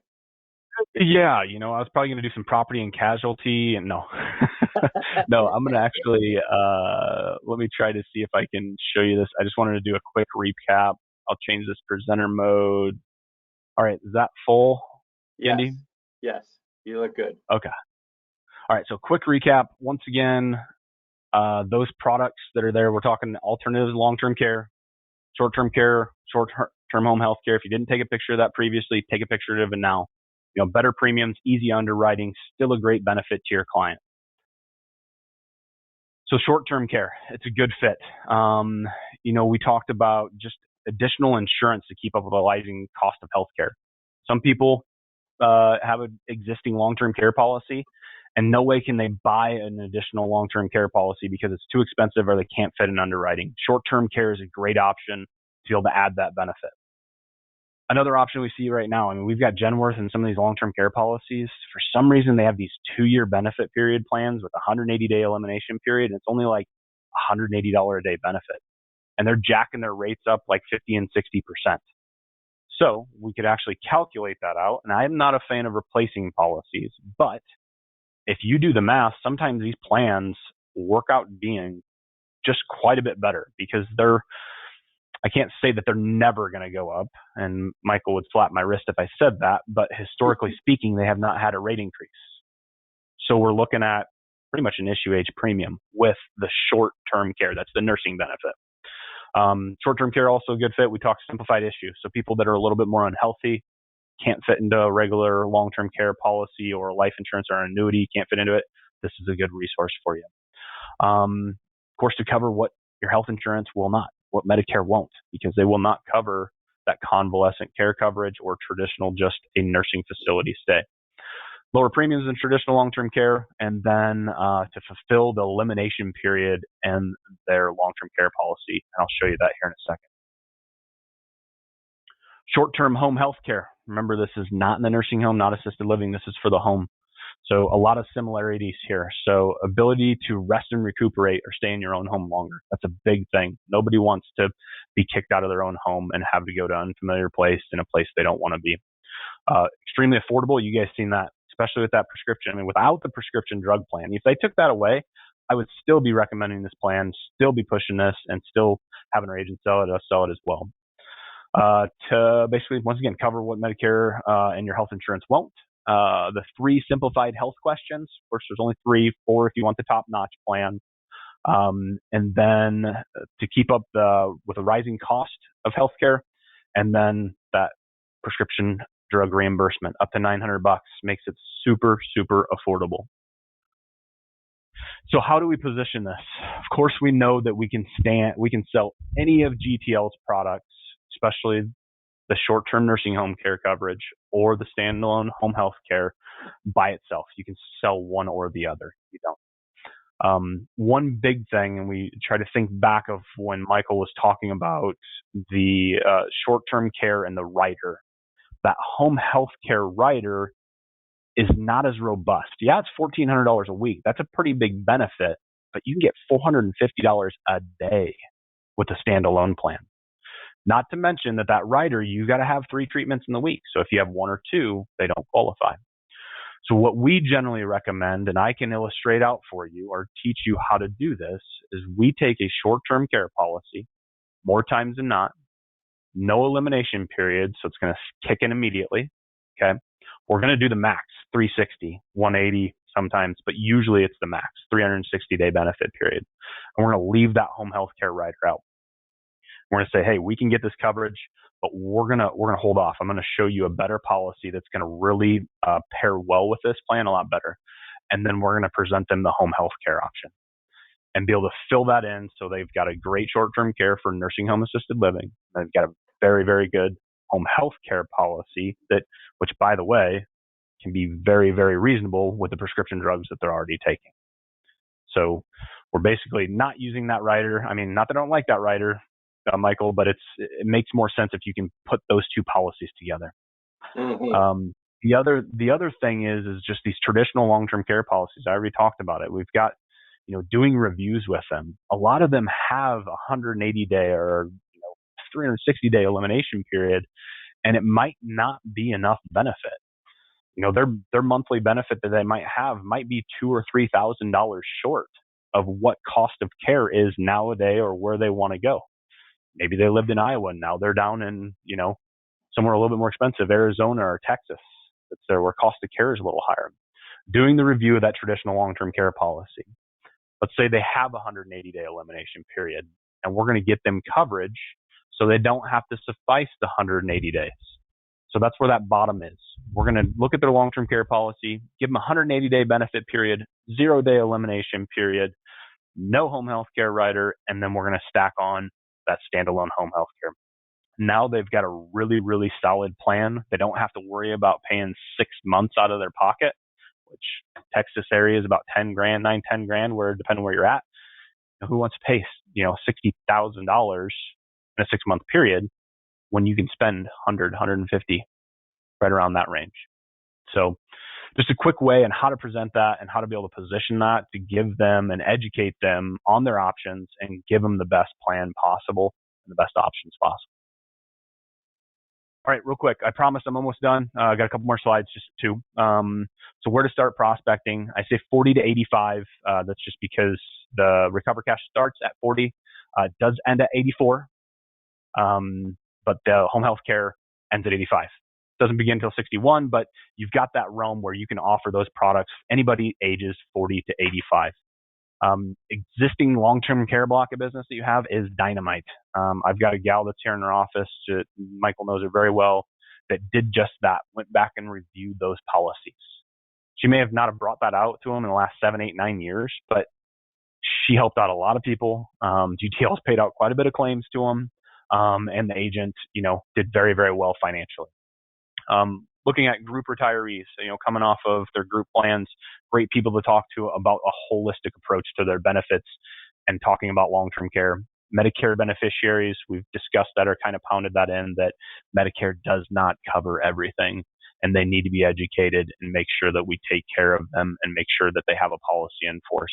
Yeah, I was probably going to do some property and casualty, and no, no, I'm going to actually, let me try to see if I can show you this. I just wanted to do a quick recap. I'll change this presenter mode. All right, is that full, Gindy? Yes, you look good. Okay. All right, so quick recap. Once again, those products that are there, we're talking alternatives, long-term care, short-term care, short-term home health care. If you didn't take a picture of that previously, take a picture of it now. Better premiums, easy underwriting, still a great benefit to your client. So short-term care, it's a good fit. We talked about just additional insurance to keep up with the rising cost of healthcare. Some people have an existing long-term care policy, and no way can they buy an additional long-term care policy because it's too expensive or they can't fit in underwriting. Short-term care is a great option to be able to add that benefit. Another option we see right now, we've got Genworth and some of these long-term care policies. For some reason, they have these 2-year benefit period plans with a 180-day elimination period, and it's only like $180 a day benefit. And they're jacking their rates up like 50 and 60%. So we could actually calculate that out. And I'm not a fan of replacing policies, but if you do the math, sometimes these plans work out being just quite a bit better because I can't say that they're never going to go up, and Michael would slap my wrist if I said that, but historically speaking, they have not had a rate increase. So we're looking at pretty much an issue age premium with the short-term care. That's the nursing benefit. Short-term care also a good fit. We talk simplified issue. So people that are a little bit more unhealthy, can't fit into a regular long-term care policy or life insurance or annuity, can't fit into it, this is a good resource for you. Of course, to cover what your health insurance will not, what Medicare won't, because they will not cover that convalescent care coverage or traditional just a nursing facility stay. Lower premiums in traditional long-term care, and then to fulfill the elimination period in their long-term care policy. And I'll show you that here in a second. Short-term home health care. Remember, this is not in the nursing home, not assisted living. This is for the home. So a lot of similarities here. So ability to rest and recuperate or stay in your own home longer. That's a big thing. Nobody wants to be kicked out of their own home and have to go to an unfamiliar place in a place they don't want to be. Extremely affordable. You guys seen that, especially with that prescription. Without the prescription drug plan, if they took that away, I would still be recommending this plan, still be pushing this, and still having our agents sell it, us sell it as well. To basically, once again, cover what Medicare and your health insurance won't. The 3 simplified health questions. Of course, there's only 3, 4 if you want the top-notch plan. And then to keep up with the rising cost of healthcare, and then that prescription drug reimbursement up to $900 makes it super, super affordable. So how do we position this? Of course, we know that we can sell any of GTL's products, especially the short-term nursing home care coverage or the standalone home health care by itself. You can sell one or the other. You don't. One big thing, and we try to think back of when Michael was talking about the short-term care and the rider. That home health care rider is not as robust. Yeah, it's $1,400 a week. That's a pretty big benefit, but you can get $450 a day with a standalone plan. Not to mention that rider, you got to have 3 treatments in the week. So if you have 1 or 2, they don't qualify. So what we generally recommend, and I can illustrate out for you or teach you how to do this, is we take a short-term care policy, more times than not, no elimination period, so it's going to kick in immediately. Okay. We're going to do the max, 360, 180 sometimes, but usually it's the max, 360-day benefit period. And we're going to leave that home health care rider out. We're going to say, hey, we can get this coverage, but we're going to hold off. I'm going to show you a better policy that's going to really pair well with this plan, a lot better. And then we're going to present them the home health care option and be able to fill that in. So they've got a great short-term care for nursing home assisted living. They've got a very, very good home health care policy which by the way, can be very, very reasonable with the prescription drugs that they're already taking. So we're basically not using that rider. I mean, not that I don't like that rider, Michael, but it makes more sense if you can put those 2 policies together. Mm-hmm. The other thing is just these traditional long-term care policies. I already talked about it. We've got, doing reviews with them. A lot of them have a 180-day or 360-day elimination period, and it might not be enough benefit. Their monthly benefit that they might have might be $2,000 or $3,000 short of what cost of care is nowadays or where they want to go. Maybe they lived in Iowa and now they're down in, somewhere a little bit more expensive, Arizona or Texas. That's there where cost of care is a little higher. Doing the review of that traditional long-term care policy. Let's say they have a 180-day elimination period and we're going to get them coverage so they don't have to suffice the 180 days. So that's where that bottom is. We're going to look at their long-term care policy, give them a 180-day benefit period, 0-day elimination period, no home health care rider, and then we're going to stack on that standalone home health care. Now they've got a really, really solid plan. They don't have to worry about paying 6 months out of their pocket, which Texas area is about 10 grand, 10 grand, where depending where you're at. Who wants to pay, $60,000 in a 6-month period when you can spend 100, 150 right around that range? So just a quick way on how to present that and how to be able to position that to give them and educate them on their options and give them the best plan possible and the best options possible. All right, real quick. I promise I'm almost done. I got a couple more slides, just 2. So where to start prospecting? I say 40 to 85. That's just because the Recover Cash starts at 40, does end at 84, but the home health care ends at 85. Doesn't begin until 61, but you've got that realm where you can offer those products anybody ages 40 to 85. Existing long-term care block of business that you have is dynamite. I've got a gal that's here in her office, Michael knows her very well, that did just that, went back and reviewed those policies. She may have not have brought that out to them in the last 7, 8, 9 years, but she helped out a lot of people. GTL's paid out quite a bit of claims to them, and the agent, did very, very well financially. Looking at group retirees, coming off of their group plans, great people to talk to about a holistic approach to their benefits and talking about long-term care. Medicare beneficiaries, we've discussed that or kind of pounded that in, that Medicare does not cover everything and they need to be educated and make sure that we take care of them and make sure that they have a policy in force.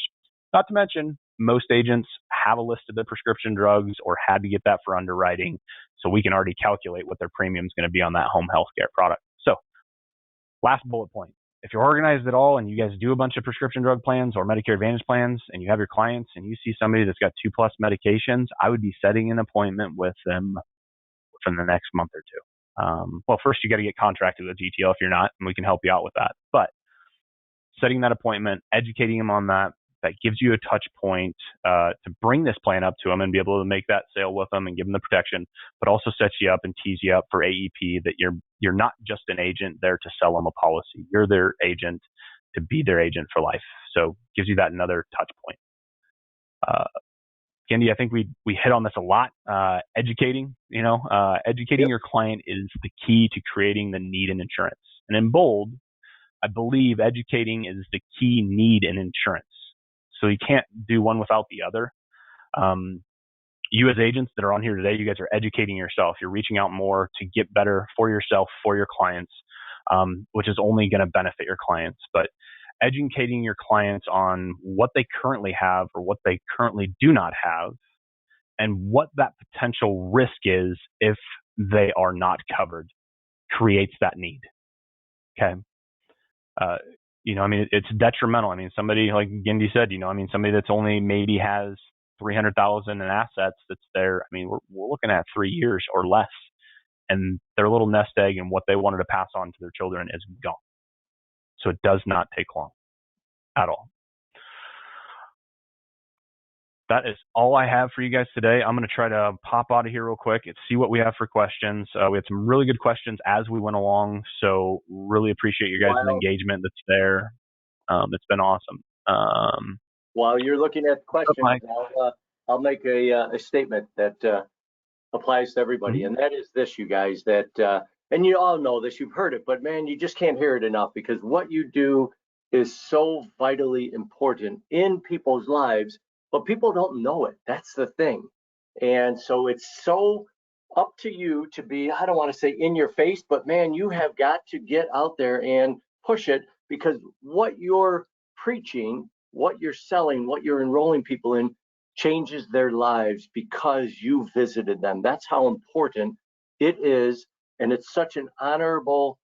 Not to mention, most agents have a list of the prescription drugs or had to get that for underwriting, so we can already calculate what their premium is going to be on that home health care product. So last bullet point. If you're organized at all and you guys do a bunch of prescription drug plans or Medicare Advantage plans and you have your clients and you see somebody that's got 2+ medications, I would be setting an appointment with them within the next month or 2. Well, first you got to get contracted with GTL if you're not, and we can help you out with that. But setting that appointment, educating them on that gives you a touch point to bring this plan up to them and be able to make that sale with them and give them the protection, but also sets you up and tees you up for AEP, that you're not just an agent there to sell them a policy. You're their agent to be their agent for life. So gives you that another touch point. Candy, I think we hit on this a lot. Educating your client is the key to creating the need in insurance. And in bold, I believe educating is the key need in insurance. So you can't do one without the other. You as agents that are on here today, you guys are educating yourself. You're reaching out more to get better for yourself, for your clients, which is only going to benefit your clients. But educating your clients on what they currently have or what they currently do not have, and what that potential risk is if they are not covered creates that need. Okay. I mean, it's detrimental. I mean, somebody like Gindy said, I mean, somebody that's only maybe has 300,000 in assets that's there. I mean, we're looking at 3 years or less, and their little nest egg and what they wanted to pass on to their children is gone. So it does not take long at all. That is all I have for you guys today. I'm going to try to pop out of here real quick and see what we have for questions. We had some really good questions as we went along, so really appreciate your guys' engagement that's there. It's been awesome. While you're looking at questions, I'll make a statement that applies to everybody, and that is this, you guys, that, and you all know this, you've heard it, but man, you just can't hear it enough, because what you do is so vitally important in people's lives, but people don't know it. That's the thing. And so it's so up to you to be, I don't want to say in your face, but man, you have got to get out there and push it, because what you're preaching, what you're selling, what you're enrolling people in changes their lives because you visited them. That's how important it is. And it's such an honorable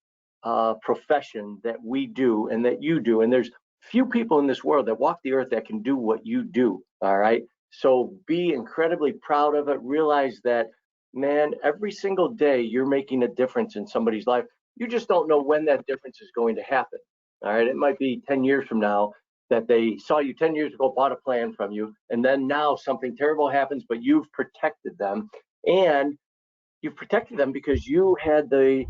profession that we do and that you do. And there's few people in this world that walk the earth that can do what you do. All right. So be incredibly proud of it. Realize that, man, every single day you're making a difference in somebody's life. You just don't know when that difference is going to happen. All right. It might be 10 years from now that they saw you 10 years ago, bought a plan from you, and then now something terrible happens, but you've protected them. And you've protected them because you had the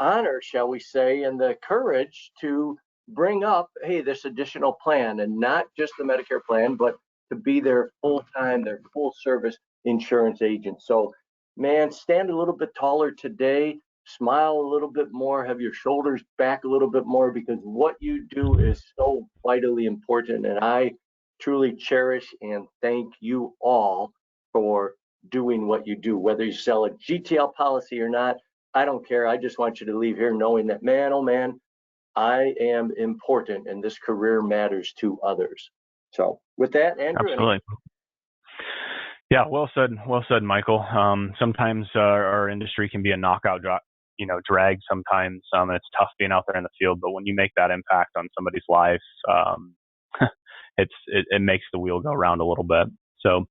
honor, shall we say, and the courage to bring up, hey, this additional plan, and not just the Medicare plan, but to be their full-time, their full-service insurance agent. So, man, stand a little bit taller today, smile a little bit more, have your shoulders back a little bit more, because what you do is so vitally important. And I truly cherish and thank you all for doing what you do, whether you sell a GTL policy or not. I don't care. I just want you to leave here knowing that, man, oh man, I am important and this career matters to others. So with that, Andrew. Absolutely. Yeah, well said, Michael. Sometimes our industry can be a knockout drag sometimes. It's tough being out there in the field, but when you make that impact on somebody's life, it makes the wheel go around a little bit. So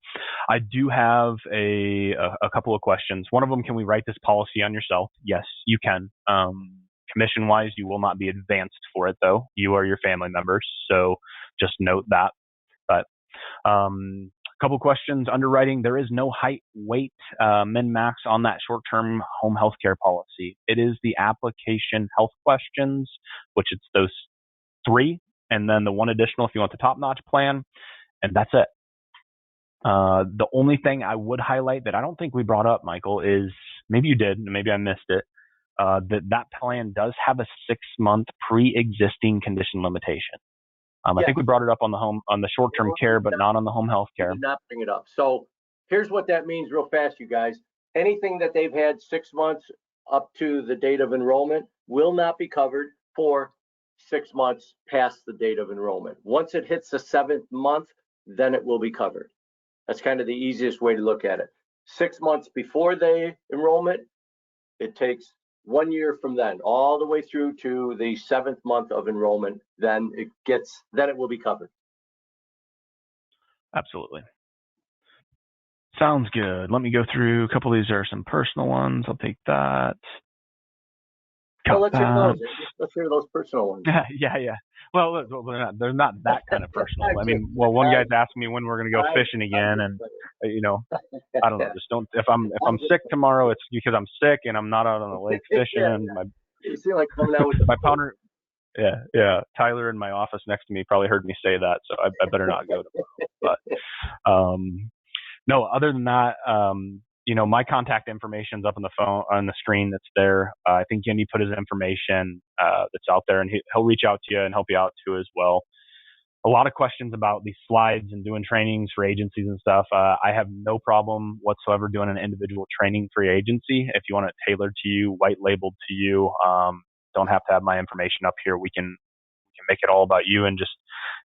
I do have a couple of questions. One of them, can we write this policy on yourself? Yes, you can. Commission wise, you will not be advanced for it though. You are your family members. So just note that. But couple questions. Underwriting, there is no height, weight, min max on that short-term home health care policy. It is the application health questions, which it's those 3, and then the one additional if you want the top-notch plan, and that's it. The only thing I would highlight that I don't think we brought up, Michael, is, maybe you did, maybe I missed it, that plan does have a 6-month pre-existing condition limitation. I think we brought it up on the short-term care, but not on the home health care. Did not bring it up. So here's what that means real fast, you guys. Anything that they've had 6 months up to the date of enrollment will not be covered for 6 months past the date of enrollment. Once it hits the 7th month, then it will be covered. That's kind of the easiest way to look at it. 6 months before the enrollment, it takes 1 year from then, all the way through to the 7th month of enrollment. Then it will be covered. Absolutely. Sounds good. Let me go through a couple of these. There are some personal ones. I'll take that. Well, let's hear those. Let's hear those personal ones. Yeah. Well, they're not that kind of personal. I mean, one guy's asking me when we're going to go fishing again, and I don't know. Just don't. If I'm sick tomorrow, it's because I'm sick and I'm not out on the lake fishing. You seem like coming out with my pounder. Yeah. Tyler in my office next to me probably heard me say that, so I better not go tomorrow. But no, other than that, my contact information's up on the phone, on the screen that's there. I think Gindy put his information that's out there, and he'll reach out to you and help you out too as well. A lot of questions about these slides and doing trainings for agencies and stuff. I have no problem whatsoever doing an individual training for your agency. If you want it tailored to you, white labeled to you, don't have to have my information up here. We can make it all about you and just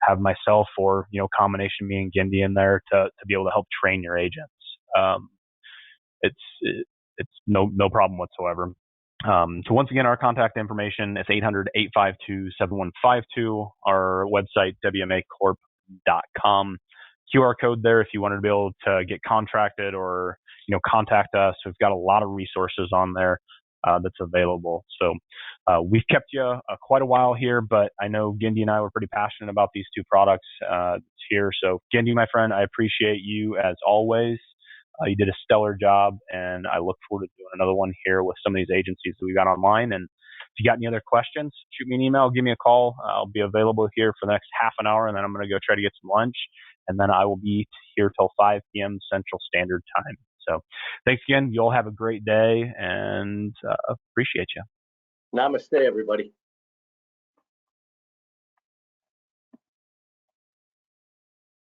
have myself or, combination me and Gindi in there to be able to help train your agents. It's no problem whatsoever. So once again, our contact information is 800-852-7152. Our website, wmacorp.com. QR code there if you wanted to be able to get contracted or, contact us. We've got a lot of resources on there that's available. So we've kept you quite a while here, but I know Gindi and I were pretty passionate about these two products here. So Gindi, my friend, I appreciate you as always. You did a stellar job, and I look forward to doing another one here with some of these agencies that we got online. And if you got any other questions, shoot me an email, give me a call. I'll be available here for the next half an hour, and then I'm going to go try to get some lunch. And then I will be here till 5 p.m. Central Standard Time. So thanks again. You all have a great day, and appreciate you. Namaste, everybody.